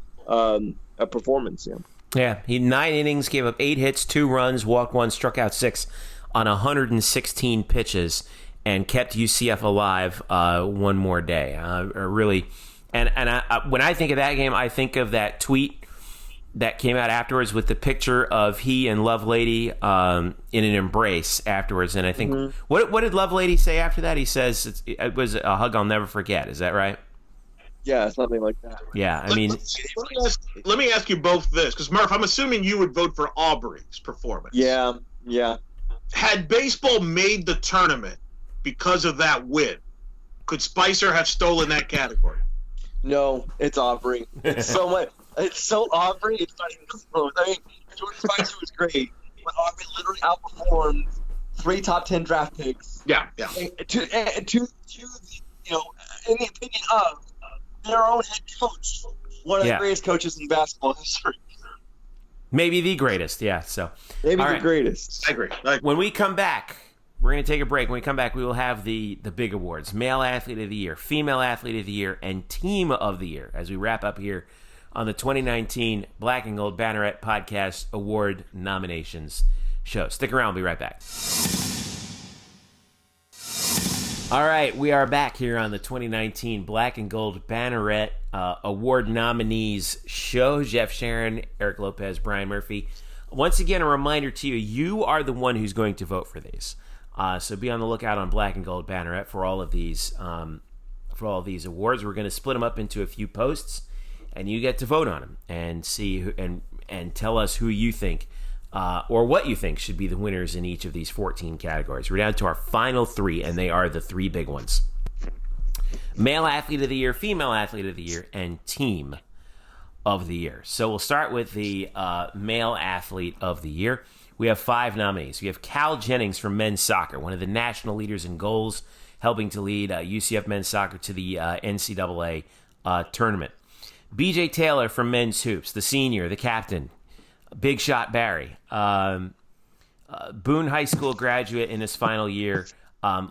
performance. Yeah, he 9 innings, gave up 8 hits, 2 runs, walked 1, struck out 6 on 116 pitches, and kept UCF alive one more day. Really, and when I think of that game, I think of that tweet that came out afterwards with the picture of he and Lovelady in an embrace afterwards. And I think what did Lovelady say after that? He says it was a hug I'll never forget. Is that right? Yeah, something like that. Yeah, I mean, let me ask you both this, because Murph, I'm assuming you would vote for Aubrey's performance. Yeah. Had baseball made the tournament because of that win, could Spicer have stolen that category? No, it's Aubrey. It's so much. It's so Aubrey. It's not even close. I mean, Jordan Spicer was great, but Aubrey literally outperformed 3 top 10 draft picks. Yeah. To in the opinion of their own head coach, one of the greatest coaches in basketball history. Maybe the greatest, yeah. So maybe the greatest. I agree. When we come back, we're going to take a break. When we come back, we will have the big awards: Male Athlete of the Year, Female Athlete of the Year, and Team of the Year as we wrap up here on the 2019 Black and Gold Banneret Podcast Award nominations show. Stick around. We'll be right back. All right, we are back here on the 2019 Black and Gold Banneret Award nominees show. Jeff Sharon, Eric Lopez, Brian Murphy. Once again, a reminder to you, you are the one who's going to vote for these. So be on the lookout on Black and Gold Banneret for all of these for all these awards. We're going to split them up into a few posts, and you get to vote on them and see and tell us who you think or what you think should be the winners in each of these 14 categories. We're down to our final 3, and they are the 3 big ones: Male Athlete of the Year, Female Athlete of the Year, and Team of the Year. So we'll start with the Male Athlete of the Year. We have 5 nominees. We have Cal Jennings from men's soccer, one of the national leaders in goals, helping to lead UCF men's soccer to the NCAA tournament. BJ Taylor from men's hoops, the senior, the captain, Big Shot Barry. Boone High School graduate in his final year,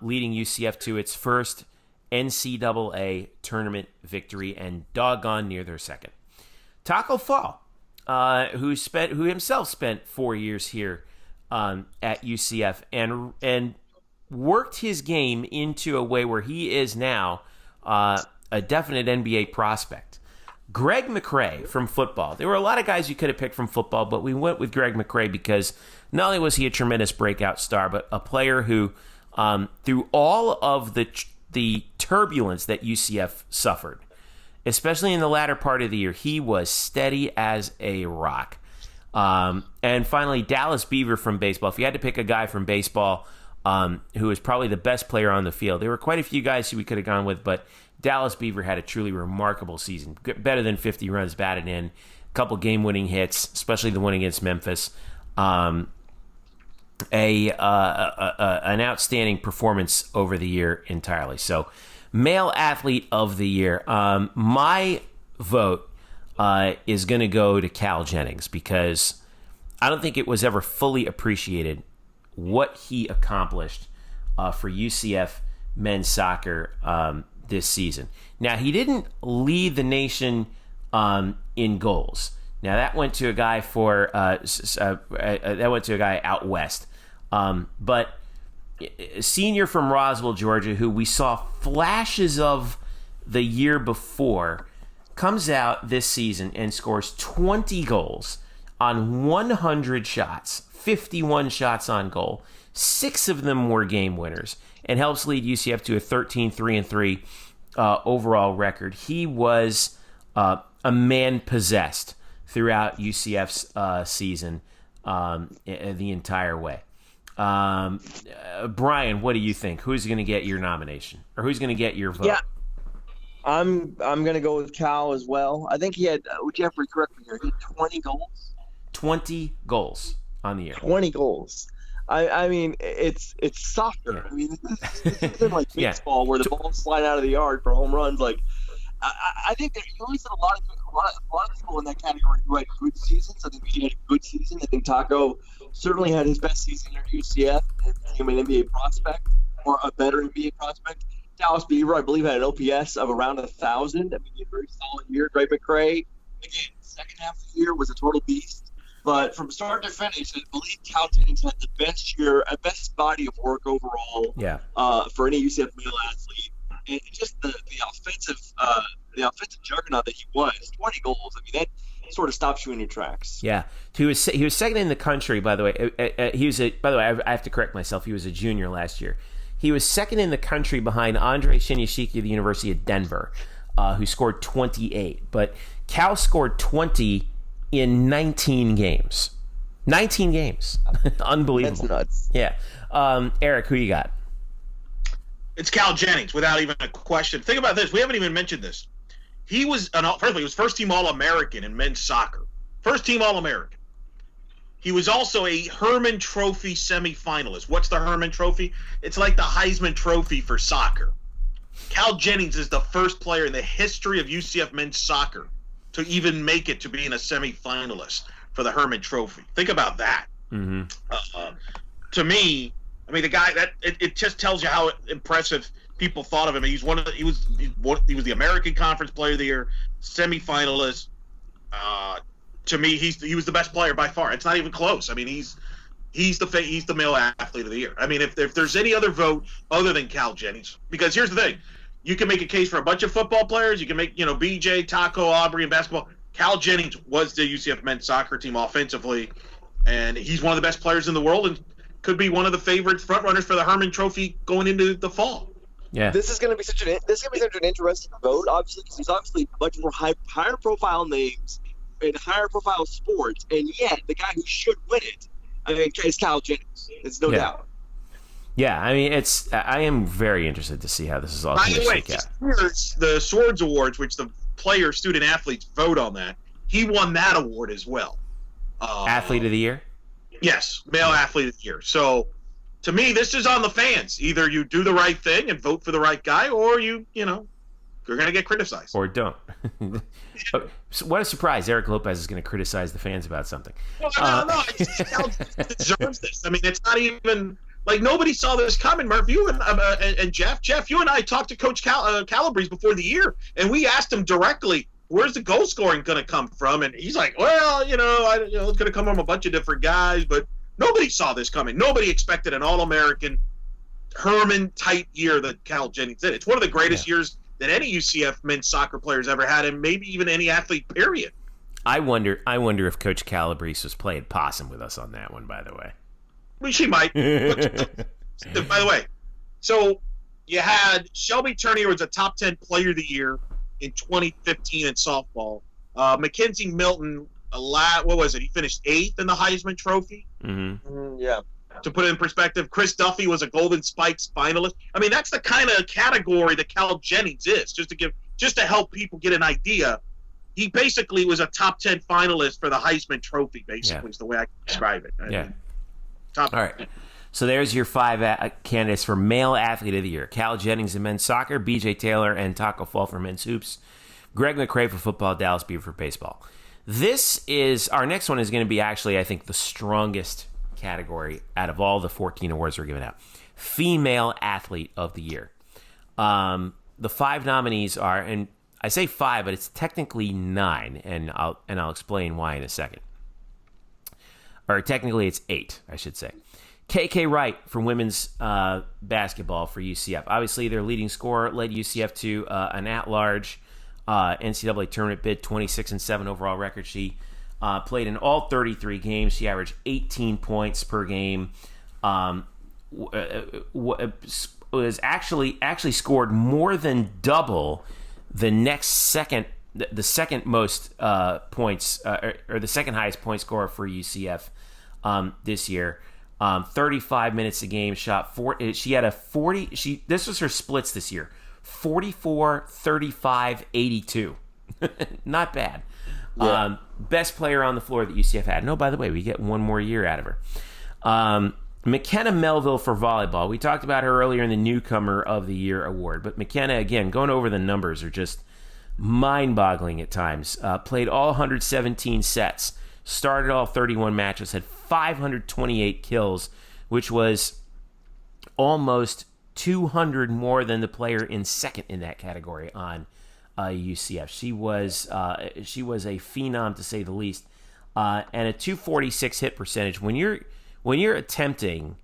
leading UCF to its first NCAA tournament victory and doggone near their second. Taco Fall, who himself spent 4 years here at UCF and worked his game into a way where he is now a definite NBA prospect. Greg McCrae from football. There were a lot of guys you could have picked from football, but we went with Greg McCrae because not only was he a tremendous breakout star, but a player who, through all of the turbulence that UCF suffered, especially in the latter part of the year, he was steady as a rock. And finally, Dallas Beaver from baseball. If you had to pick a guy from baseball who was probably the best player on the field, there were quite a few guys who we could have gone with, but Dallas Beaver had a truly remarkable season. Better than 50 runs batted in, a couple game-winning hits, especially the one against Memphis. An outstanding performance over the year entirely. So, Male Athlete of the Year. My vote is going to go to Cal Jennings because I don't think it was ever fully appreciated what he accomplished for UCF men's soccer this season. Now, he didn't lead the nation in goals. Now, that went to a guy out west. But a senior from Roswell, Georgia, who we saw flashes of the year before, comes out this season and scores 20 goals on 100 shots, 51 shots on goal. 6 of them were game winners, and helps lead UCF to a 13-3-3 overall record. He was a man possessed throughout UCF's season the entire way. Brian, what do you think? Who's going to get your nomination, or who's going to get your vote? Yeah, I'm going to go with Cal as well. I think he had, Jeffrey, correct me here, he had 20 goals. 20 goals on the year. 20 goals. I mean, it's soccer. Yeah. I mean, this isn't like baseball where the balls slide out of the yard for home runs. Like, I think that you always had a lot of people in that category who had good seasons. I think he had a good season. I think Taco certainly had his best season at UCF and became an NBA prospect, or a better NBA prospect. Dallas Beaver, I believe, had an OPS of around 1,000. I mean, he had a very solid year. Greg McCrae, again, second half of the year was a total beast. But from start to finish, I believe Cal Jennings had the best year, best body of work overall for any UCF male athlete. And just the offensive juggernaut that he was, 20 goals. I mean, that sort of stops you in your tracks. Yeah, he was second in the country. By the way, I have to correct myself. He was a junior last year. He was second in the country behind Andre Shinyashiki of the University of Denver, who scored 28. But Cal scored 20 in 19 games. 19 games. Unbelievable. That's nuts. Yeah. Eric, who you got? It's Cal Jennings, without even a question. Think about this. We haven't even mentioned this. He was first-team All-American in men's soccer. First-team All-American. He was also a Hermann Trophy semifinalist. What's the Hermann Trophy? It's like the Heisman Trophy for soccer. Cal Jennings is the first player in the history of UCF men's soccer to even make it to being a semifinalist for the Hermann Trophy. Think about that. Mm-hmm. To me, I mean, the guy it just tells you how impressive people thought of him. He was the American Conference Player of the Year, semifinalist. To me, he was the best player by far. It's not even close. I mean, he's the male athlete of the year. I mean, if there's any other vote other than Cal Jennings, because here's the thing. You can make a case for a bunch of football players. You can make, BJ, Taco, Aubrey, and basketball. Cal Jennings was the UCF men's soccer team offensively, and he's one of the best players in the world and could be one of the favorite front runners for the Hermann Trophy going into the fall. Yeah. This is going to be such an interesting vote, obviously, because he's obviously much more higher profile names in higher profile sports, and yet the guy who should win it, I mean, is Kyle Jennings. It's no doubt. Yeah, I mean, I am very interested to see how this is all going to shake out. Here's the Swords Awards, which the player, student athletes vote on that. He won that award as well. Athlete of the Year? Yes, male athlete of the year. So, to me, this is on the fans. Either you do the right thing and vote for the right guy, or you're going to get criticized. Or don't. What a surprise. Eric Lopez is going to criticize the fans about something. Well, no. Cal deserves this. I mean, it's not even like nobody saw this coming. Murph, you and Jeff, you and I talked to Coach Calabrese before the year, and we asked him directly, where's the goal scoring going to come from? And he's like, well, it's going to come from a bunch of different guys, but nobody saw this coming. Nobody expected an All-American Herman-type year that Cal Jennings did. It's one of the greatest years that any UCF men's soccer players ever had, and maybe even any athlete, period. I wonder if Coach Calabrese was playing possum with us on that one, by the way. Well, she might. By the way, so you had Shelby Turner was a top 10 player of the year in 2015 in softball. Mackenzie Milton, what was it? He finished 8th in the Heisman Trophy. Mm-hmm. Yeah. To put it in perspective, Chris Duffy was a Golden Spikes finalist. I mean, that's the kind of category that Cal Jennings is. Just to help people get an idea, he basically was a top 10 finalist for the Heisman Trophy. Basically, is the way I can describe it. I mean, All right. So there's your 5 candidates for Male Athlete of the Year. Cal Jennings in men's soccer, BJ Taylor and Taco Fall for men's hoops, Greg McCrae for football, Dallas Beaver for baseball. Our next one is going to be actually, I think, the strongest category out of all the 14 awards we're giving out. Female Athlete of the Year. The 5 nominees are, and I say 5, but it's technically 9, and I'll explain why in a second. Or technically it's 8, I should say. KK Wright for women's basketball for UCF. Obviously, their leading scorer led UCF to an at-large NCAA tournament bid, 26-7 overall record. She played in all 33 games. She averaged 18 points per game. Was actually scored more than double the second most points, or the second highest point scorer for UCF this year. 35 minutes a game, shot 4. She had a 40. This was her splits this year: 44, 35, 82. Not bad. Yeah. Best player on the floor that UCF had. No, by the way, we get one more year out of her. McKenna Melville for volleyball. We talked about her earlier in the Newcomer of the Year award, but McKenna, again, going over the numbers are just mind-boggling at times. Played all 117 sets, started all 31 matches, had 528 kills, which was almost 200 more than the player in second in that category on UCF. She was a phenom, to say the least, and a 246 hit percentage. When you're attempting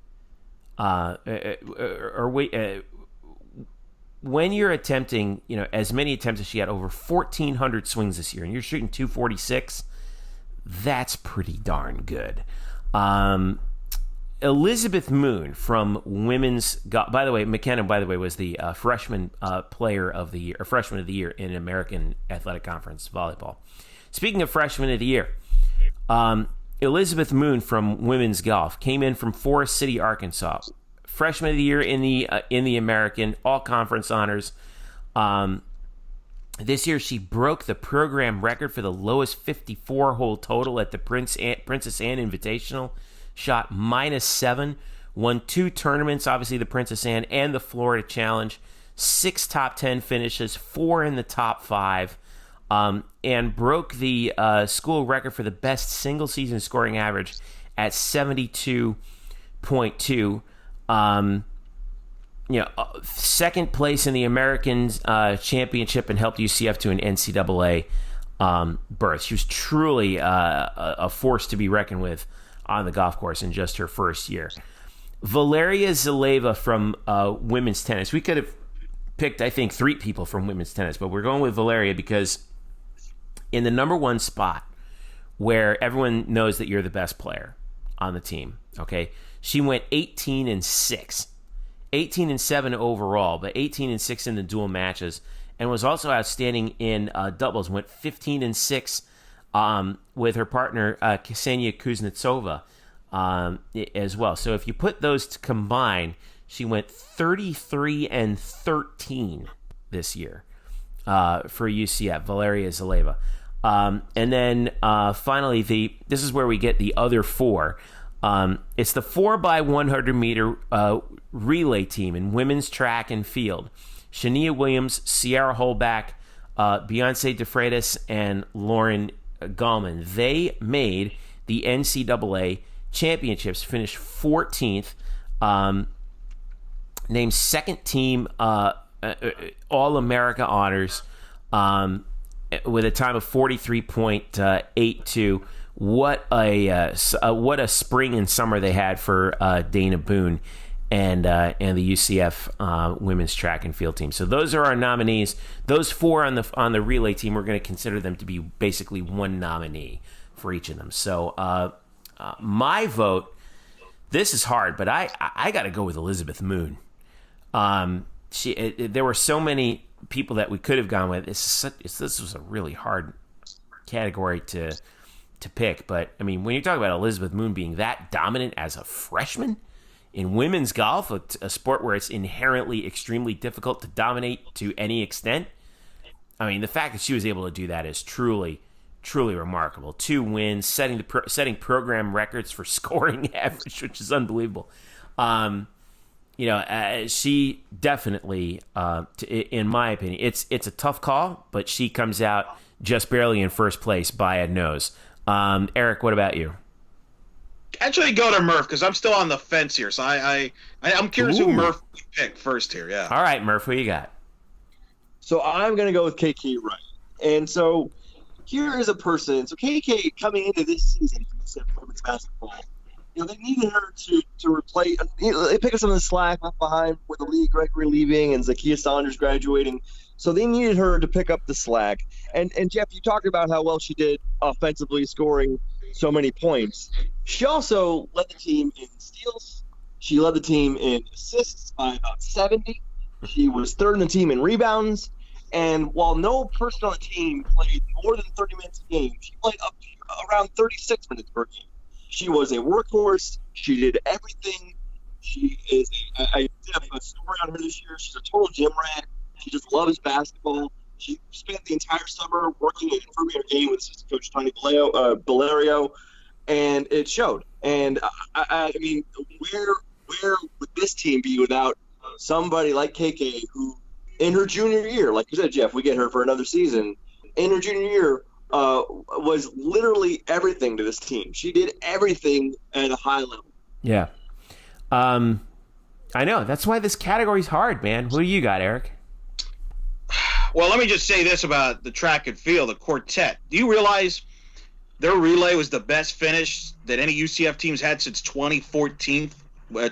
when you're attempting, as many attempts as she had, over 1,400 swings this year, and you're shooting 246, that's pretty darn good. Elizabeth Moon from women's golf. By the way, McKenna, was the freshman player of the year, or freshman of the year in American Athletic Conference volleyball. Speaking of freshman of the year, Elizabeth Moon from women's golf came in from Forest City, Arkansas. Freshman of the year in the American All Conference honors. This year, she broke the program record for the lowest 54-hole total at the Princess Anne Invitational. Shot -7, won 2 tournaments, obviously the Princess Anne and the Florida Challenge, 6 top 10 finishes, 4 in the top 5, and broke the school record for the best single-season scoring average at 72.2. Second place in the American Championship, and helped UCF to an NCAA berth. She was truly a force to be reckoned with on the golf course in just her first year. Valeria Zaleva from women's tennis. We could have picked, I think, 3 people from women's tennis, but we're going with Valeria because in the number 1 spot, where everyone knows that you're the best player on the team, okay, she went 18-6. 18-7 overall, but 18-6 in the dual matches, and was also outstanding in doubles. Went 15-6 with her partner Ksenia Kuznetsova as well. So if you put those to combine, she went 33-13 this year for UCF, Valeria Zaleva. And then finally, this is where we get the other four. It's the 4x100 meter relay team in women's track and field. Shania Williams, Sierra Holback, Beyonce DeFreitas, and Lauren Gallman. They made the NCAA championships, finished 14th, named second team All-America honors with a time of 43.82. What a spring and summer they had for Dana Boone and the UCF women's track and field team. So those are our nominees. Those four on the relay team, we're going to consider them to be basically one nominee for each of them. So my vote, this is hard, but I got to go with Elizabeth Moon. There were so many people that we could have gone with. This was a really hard category to pick, but I mean, when you talk about Elizabeth Moon being that dominant as a freshman in women's golf, a sport where it's inherently extremely difficult to dominate to any extent, I mean, the fact that she was able to do that is truly remarkable. 2 wins, setting program records for scoring average, which is unbelievable. She definitely, in my opinion, it's a tough call, but she comes out just barely in first place by a nose. Eric, what about you? Actually, go to Murph because I'm still on the fence here. So I'm curious who Murph picked first here. Yeah. All right, Murph, who you got? So I'm going to go with KK Wright. And so here is a person. So KK coming into this season for women's basketball, they needed her to replace. They picked up some of the slack left behind with Aaliyah Gregory leaving and Zakiya Saunders graduating. So they needed her to pick up the slack. And Jeff, you talked about how well she did offensively, scoring so many points. She also led the team in steals. She led the team in assists by about 70. She was third in the team in rebounds. And while no person on the team played more than 30 minutes a game, she played up to around 36 minutes per game. She was a workhorse. She did everything. She is I did a story on her this year. She's a total gym rat. She just loves basketball. She spent the entire summer working and improving her game with assistant coach Tony Valerio, and it showed. And I mean, where would this team be without somebody like KK, who in her junior year, like you said, Jeff, we get her for another season. In her junior year, was literally everything to this team. She did everything at a high level. Yeah. I know. That's why this category's hard, man. What do you got, Eric? Well, let me just say this about the track and field, the quartet. Do you realize their relay was the best finish that any UCF team's had since 2014 when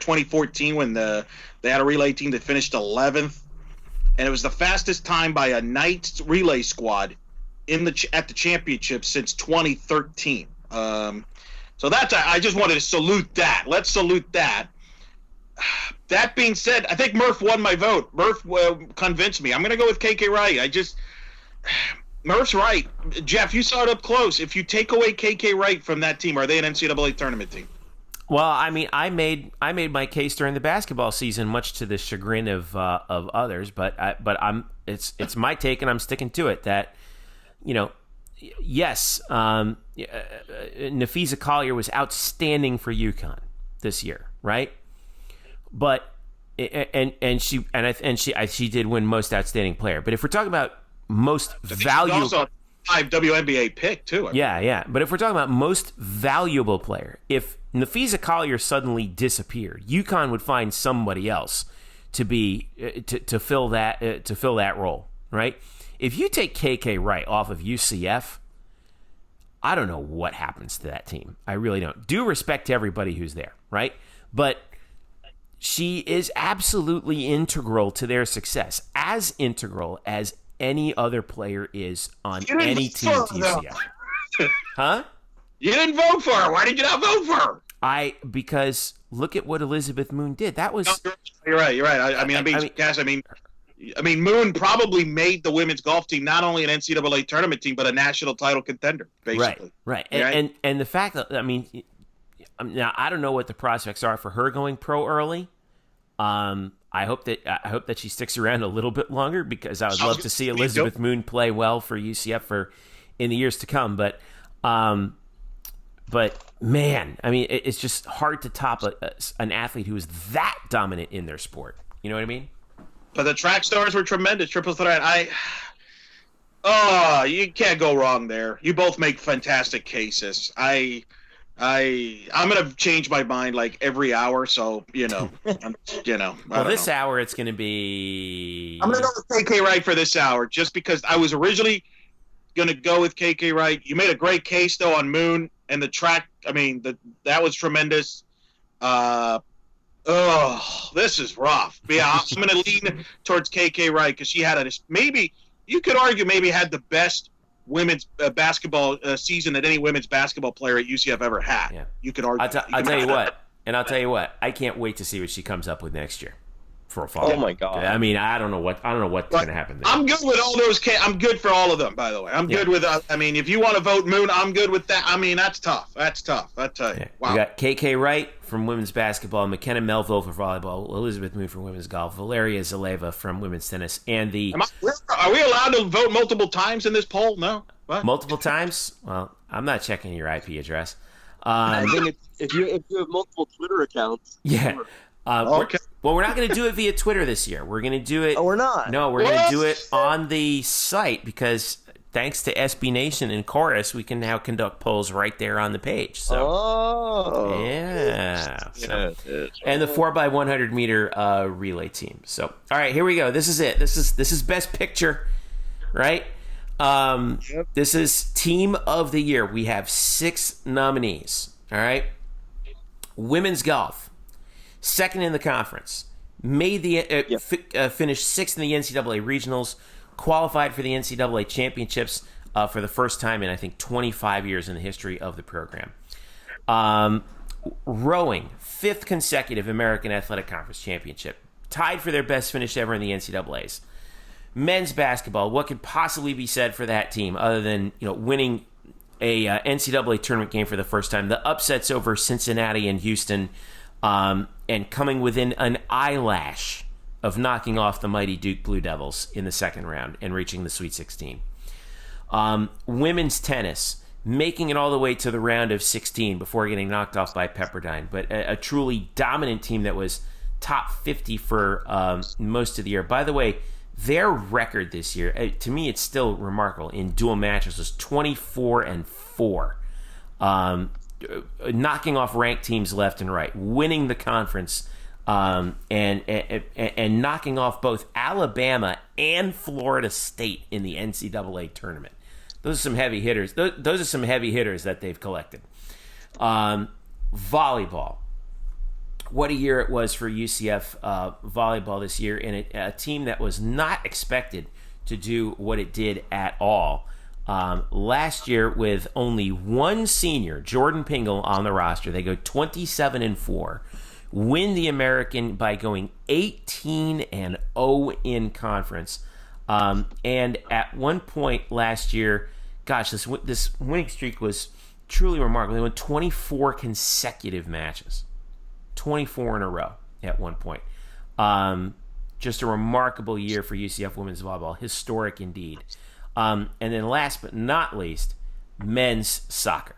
they had a relay team that finished 11th? And it was the fastest time by a Knights relay squad at the championship since 2013. So that's, I just wanted to salute that. Let's salute that. That being said, I think Murph won my vote. Murph convinced me. I'm going to go with KK Wright. Murph's right. Jeff, you saw it up close. If you take away KK Wright from that team, are they an NCAA tournament team? Well, I mean, I made my case during the basketball season, much to the chagrin of others. But it's my take, and I'm sticking to it. That yes, Nafisa Collier was outstanding for UConn this year, right? But she did win most outstanding player. But if we're talking about most valuable, also a 5 WNBA pick too. Yeah. But if we're talking about most valuable player, if Nafisa Collier suddenly disappeared, UConn would find somebody else to be to fill that role, right? If you take KK Wright off of UCF, I don't know what happens to that team. I really don't. Due respect to everybody who's there, right? But she is absolutely integral to their success, as integral as any other player is on any team at UCF. Huh? You didn't vote for her. Why did you not vote for her? Because look at what Elizabeth Moon did. That was You're right. I mean, Moon probably made the women's golf team not only an NCAA tournament team, but a national title contender, basically. Right. And the fact that, I mean, now I don't know what the prospects are for her going pro early. I hope that she sticks around a little bit longer, because I would love to see Elizabeth Moon play well for UCF in the years to come. But man, I mean, it's just hard to top an athlete who is that dominant in their sport. You know what I mean? But the track stars were tremendous. Triple threat. You can't go wrong there. You both make fantastic cases. I'm gonna change my mind like every hour. So Well, this hour it's gonna be. I'm gonna go with KK Wright for this hour, just because I was originally gonna go with KK Wright. You made a great case though on Moon and the track. I mean, that was tremendous. This is rough. Yeah, I'm going to lean towards KK Wright, because she had maybe you could argue had the best women's basketball season that any women's basketball player at UCF ever had. Yeah. You could argue. I'll tell you what. I can't wait to see what she comes up with next year for a fall. Oh my God! I mean, I don't know what's going to happen there. I'm good with all those. I'm good for all of them, by the way. I'm good with. I mean, if you want to vote Moon, I'm good with that. I mean, that's tough. I tell you. Yeah. Wow. We got KK Wright from women's basketball, McKenna Melville for volleyball, Elizabeth Moon for women's golf, Valeria Zaleva from women's tennis, and Are we allowed to vote multiple times in this poll? No. What? Multiple times? Well, I'm not checking your IP address. I think if you have multiple Twitter accounts. Yeah. Sure. Okay. Well, we're not going to do it via Twitter this year. We're going to do it. Oh, we're not. No, we're going to do it on the site, because thanks to SB Nation and Chorus, we can now conduct polls right there on the page. So, yeah. So, and the 4x100 meter relay team. So, all right, here we go. This is it. This is Best Picture, right? This is Team of the Year. We have 6 nominees. All right. Women's golf. Second in the conference, made the finished 6th in the NCAA regionals, qualified for the NCAA championships for the first time in, I think, 25 years in the history of the program. Rowing, 5th consecutive American Athletic Conference championship, tied for their best finish ever in the NCAAs. Men's basketball, what could possibly be said for that team other than winning a NCAA tournament game for the first time? The upsets over Cincinnati and Houston. And coming within an eyelash of knocking off the mighty Duke Blue Devils in the second round and reaching the Sweet 16. Women's tennis, making it all the way to the round of 16 before getting knocked off by Pepperdine. But a truly dominant team that was top 50 for most of the year. By the way, their record this year, to me, it's still remarkable. In dual matches was 24-4. Knocking off ranked teams left and right, winning the conference, and knocking off both Alabama and Florida State in the NCAA tournament. Those are some heavy hitters. Those are some heavy hitters that they've collected. Volleyball. What a year it was for UCF volleyball this year, and a team that was not expected to do what it did at all. Last year, with only one senior, Jordan Pingle, on the roster, they go 27-4, win the American by going 18-0 in conference. And at one point last year, gosh, this winning streak was truly remarkable. They won 24 consecutive matches, 24 in a row at one point. Just a remarkable year for UCF women's volleyball, historic indeed. And then last but not least, men's soccer.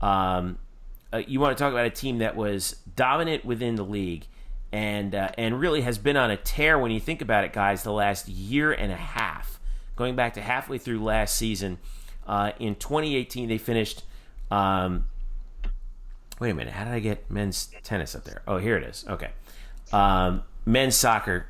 You want to talk about a team that was dominant within the league and really has been on a tear when you think about it, guys, the last year and a half. Going back to halfway through last season, in 2018 they finished... wait a minute, how did I get men's tennis up there? Oh, here it is. Okay. Men's soccer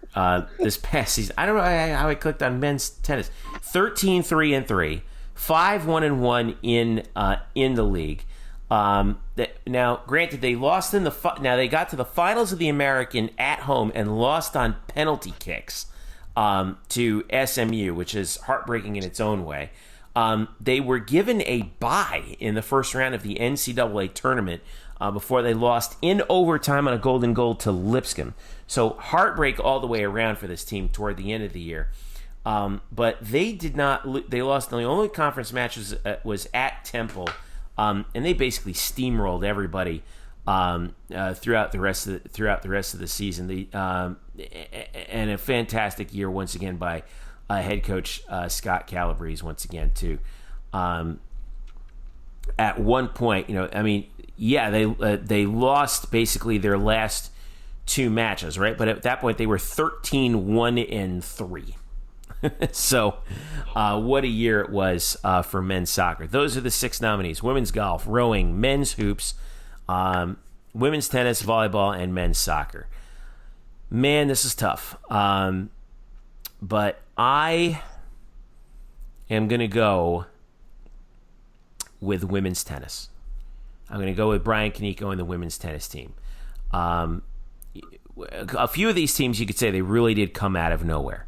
this past season. I don't know how I clicked on men's tennis. 13-3-3, 5-1-1 in the league. Now, granted, they lost in now they got to the finals of the American at home and lost on penalty kicks to SMU, which is heartbreaking in its own way. They were given a bye in the first round of the NCAA tournament before they lost in overtime on a golden goal to Lipscomb. So heartbreak all the way around for this team toward the end of the year. But they did not. They lost. The only conference match was at Temple, and they basically steamrolled everybody throughout the rest of the season. And a fantastic year once again by head coach Scott Calabrese once again too. At one point, they lost basically their last two matches, right? But at that point, they were 13-1-3. So, what a year it was for men's soccer. Those are the 6 nominees: women's golf, rowing, men's hoops, women's tennis, volleyball, and men's soccer. Man, this is tough. But I am going to go with women's tennis. I'm going to go with Brian Kaneko and the women's tennis team. A few of these teams, you could say they really did come out of nowhere.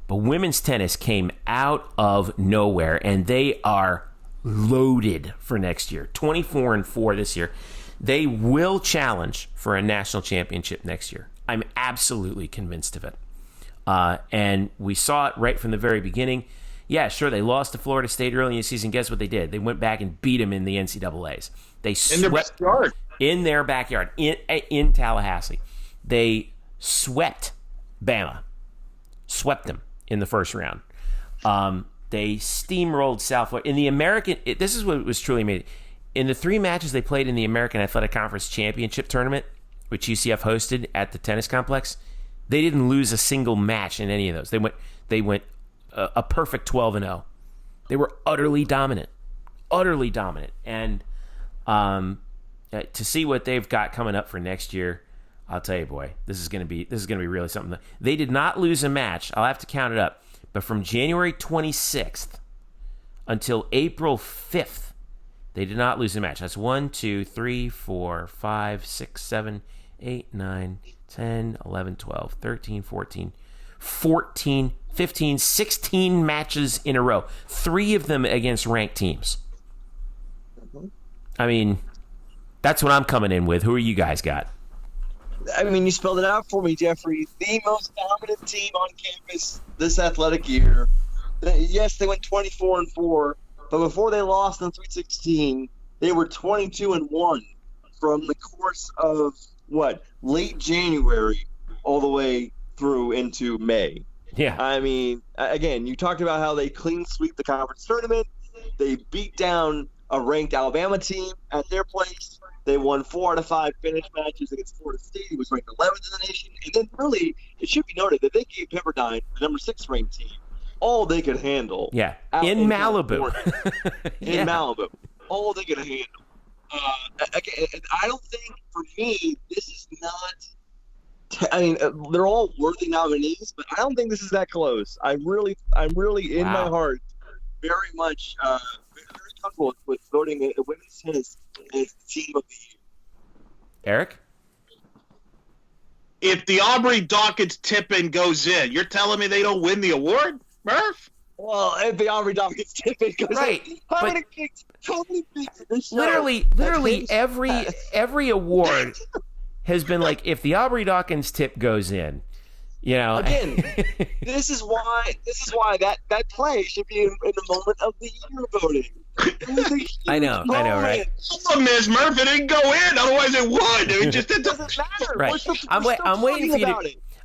But women's tennis came out of nowhere, and they are loaded for next year. 24-4 this year. They will challenge for a national championship next year. I'm absolutely convinced of it. And we saw it right from the very beginning. Yeah, sure, they lost to Florida State early in the season. Guess what they did? They went back and beat them in the NCAAs. They swept in their backyard, in Tallahassee. They swept Bama. Swept them in the first round. They steamrolled South Florida. In the American, this is what was truly amazing. In the 3 matches they played in the American Athletic Conference Championship Tournament, which UCF hosted at the tennis complex, they didn't lose a single match in any of those. They went a perfect 12-0. They were utterly dominant. And to see what they've got coming up for next year, I'll tell you, boy, this is going to be really something. They did not lose a match. I'll have to count it up. But from January 26th until April 5th, they did not lose a match. That's 1, 2, 3, 4, 5, 6, 7, 8, 9, 10, 11, 12, 13, 14, 15, 16 matches in a row. 3 of them against ranked teams. I mean, that's what I'm coming in with. Who are you guys got? I mean, you spelled it out for me, Jeffrey. The most dominant team on campus this athletic year. Yes, they went 24-4, but before they lost in the 3-16, they were 22-1 from the course of late January all the way through into May. Yeah. I mean, again, you talked about how they clean sweep the conference tournament. They beat down a ranked Alabama team at their place. They won 4 out of 5 finish matches against Florida State, who was ranked 11th in the nation. And then really, it should be noted that they gave Pepperdine, the number 6 ranked team, all they could handle. Yeah, in Malibu. In Malibu. All they could handle. Again, I don't think, for me, this is not – I mean, they're all worthy nominees, but I don't think this is that close. I'm really in my heart very much very comfortable with voting a women's tennis as the team of the year. Eric? If the Aubrey Dawkins tip-in goes in, you're telling me they don't win the award, Murph? Well, if the Aubrey Dawkins tip-in goes in, how many gigs literally every award has been like, if the Aubrey Dawkins tip goes in, you know. Again, this is why that play should be in the moment of the year voting. I know, right? The problem is, Murph, it didn't go in. Otherwise, it would. It doesn't matter. Right.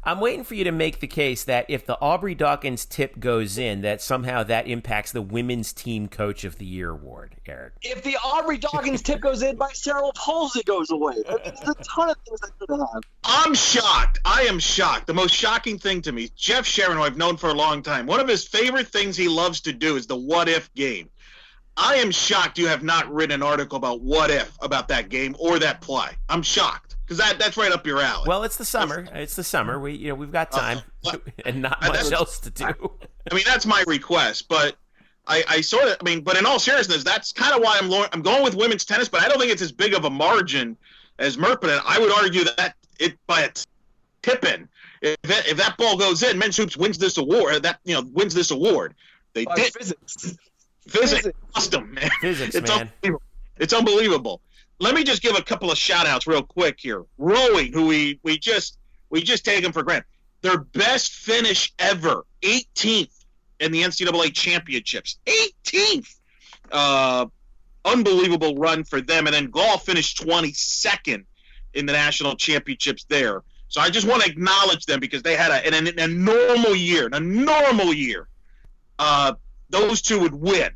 I'm waiting for you to make the case that if the Aubrey Dawkins tip goes in, that somehow that impacts the Women's Team Coach of the Year award, Eric. If the Aubrey Dawkins tip goes in, my cerebral palsy goes away. There's a ton of things that could have. I'm shocked. I am shocked. The most shocking thing to me, Jeff Sharon, who I've known for a long time, one of his favorite things he loves to do is the what if game. I am shocked you have not written an article about what if about that game or that play. I'm shocked. Because that's right up your alley. Well, it's the summer. We've got time and not much else to do. I mean, that's my request, but but in all seriousness, that's kind of why I'm going with women's tennis. But I don't think it's as big of a margin as Merpin. I would argue that it by a tip-in, if that ball goes in, men's hoops wins this award. Wins this award. They did physics. Custom, man. Physics, it's man. It's unbelievable. let me just give a couple of shout-outs real quick here. Rowing, who we just take them for granted. Their best finish ever, 18th in the NCAA championships. 18th. Unbelievable run for them. And then golf finished 22nd in the national championships there. So I just want to acknowledge them because they had a normal year. In a normal year, those two would win.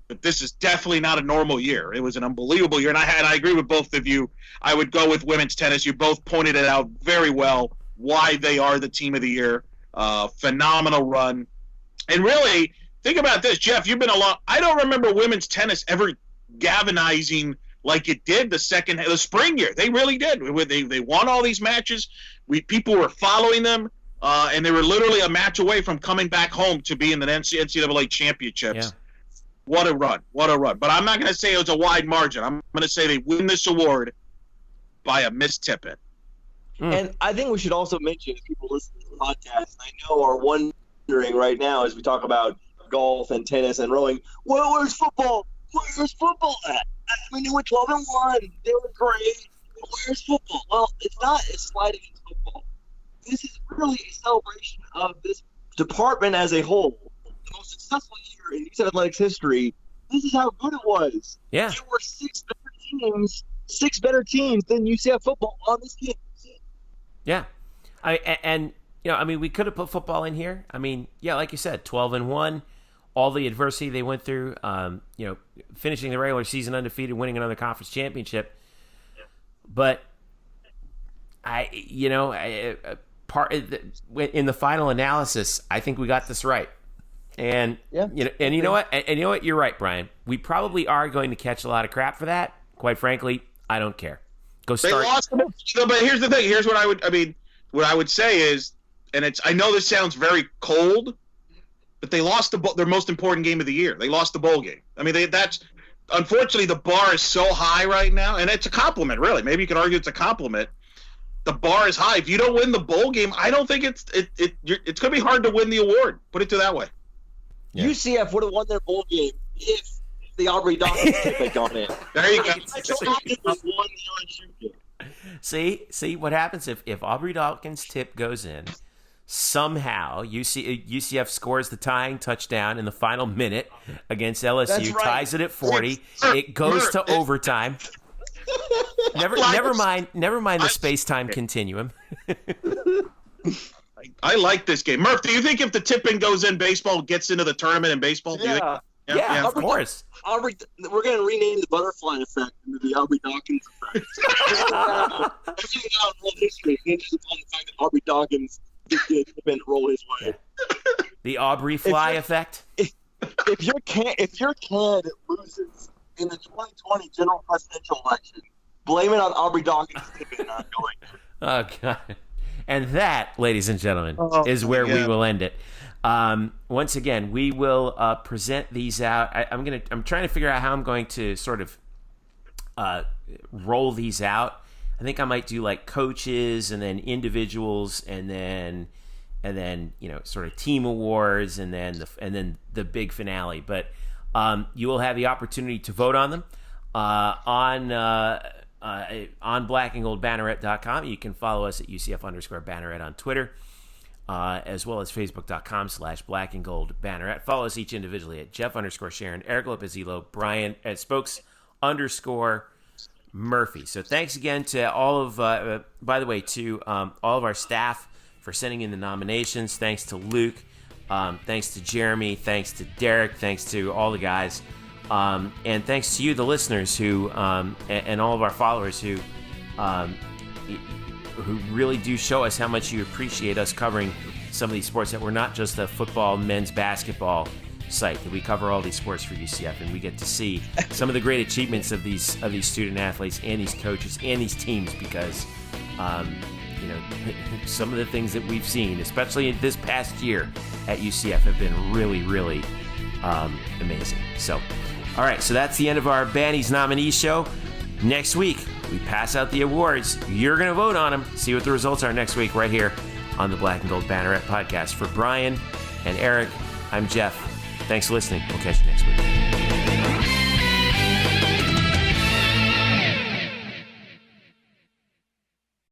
But this is definitely not a normal year. It was an unbelievable year. And I agree with both of you. I would go with women's tennis. You both pointed it out very well, why they are the team of the year. Phenomenal run. And really, think about this, Jeff. You've been I don't remember women's tennis ever galvanizing like it did the spring year. They really did. They won all these matches. People were following them, and they were literally a match away from coming back home to be in the NCAA championships. Yeah. What a run. What a run. But I'm not going to say it was a wide margin. I'm going to say they win this award by a missed tip-in. And I think we should also mention, if people listen to the podcast, I know are wondering right now as we talk about golf and tennis and rowing, well, where's football? Where's football at? I mean, they went 12-1. They were great. Where's football? Well, it's not a slight against football. This is really a celebration of this department as a whole. The most successful year in UCF Athletics history. This is how good it was. Yeah. There were six better teams than UCF football on this team. Yeah. We could have put football in here. I mean, yeah, like you said, 12-1. All the adversity they went through, finishing the regular season undefeated, winning another conference championship. But in the final analysis, I think we got this right. And you know what? You're right, Brian. We probably are going to catch a lot of crap for that. Quite frankly, I don't care. Go start. They lost, but here's the thing. Here's what I would say is, and I know this sounds very cold, but they lost their most important game of the year. They lost the bowl game. I mean, that's unfortunately the bar is so high right now, and it's a compliment, really. Maybe you could argue it's a compliment. The bar is high. If you don't win the bowl game, I don't think it's going to be hard to win the award. Put it that way. Yeah. UCF would have won their bowl game if the Aubrey Dawkins tip had gone in. There you go. See what happens if Aubrey Dawkins' tip goes in. Somehow UCF scores the tying touchdown in the final minute against LSU, right. Ties it at 40. It goes to overtime. Never mind the space-time continuum. I like this game. Murph, do you think if the tip-in goes in, baseball gets into the tournament in baseball? Yeah. Yeah, of course. We're going to rename the butterfly effect into the Aubrey Dawkins effect. Everything out in world history hinges upon the fact that Aubrey Dawkins didn't roll his way. The Aubrey fly effect? If your candidate loses in the 2020 general presidential election, blame it on Aubrey Dawkins not going. Oh, God. And that, ladies and gentlemen, is where we will end it. Once again, we will present these out. I'm trying to figure out how I'm going to sort of roll these out. I think I might do like coaches and then individuals and then sort of team awards and then the big finale. But you will have the opportunity to vote on them on blackandgoldbanneret.com. You can follow us at UCF_Banneret on Twitter. As well as Facebook.com/blackandgoldbanneret. Follow us each individually at Jeff_Sharon, Eric Lopez-Elo, Brian at Spokes_Murphy. So thanks again to all of, by the way, to all of our staff for sending in the nominations. Thanks to Luke. Thanks to Jeremy. Thanks to Derek. Thanks to all the guys. And thanks to you, the listeners, who and all of our followers who really do show us how much you appreciate us covering some of these sports, that we're not just a football, men's basketball site, that we cover all these sports for UCF, and we get to see some of the great achievements of these student athletes and these coaches and these teams, because some of the things that we've seen, especially in this past year at UCF, have been really, really amazing. So, all right, so that's the end of our Bannies Nominees show. Next week, we pass out the awards. You're going to vote on them. See what the results are next week right here on the Black and Gold Banneret podcast. For Brian and Eric, I'm Jeff. Thanks for listening. We'll catch you next week.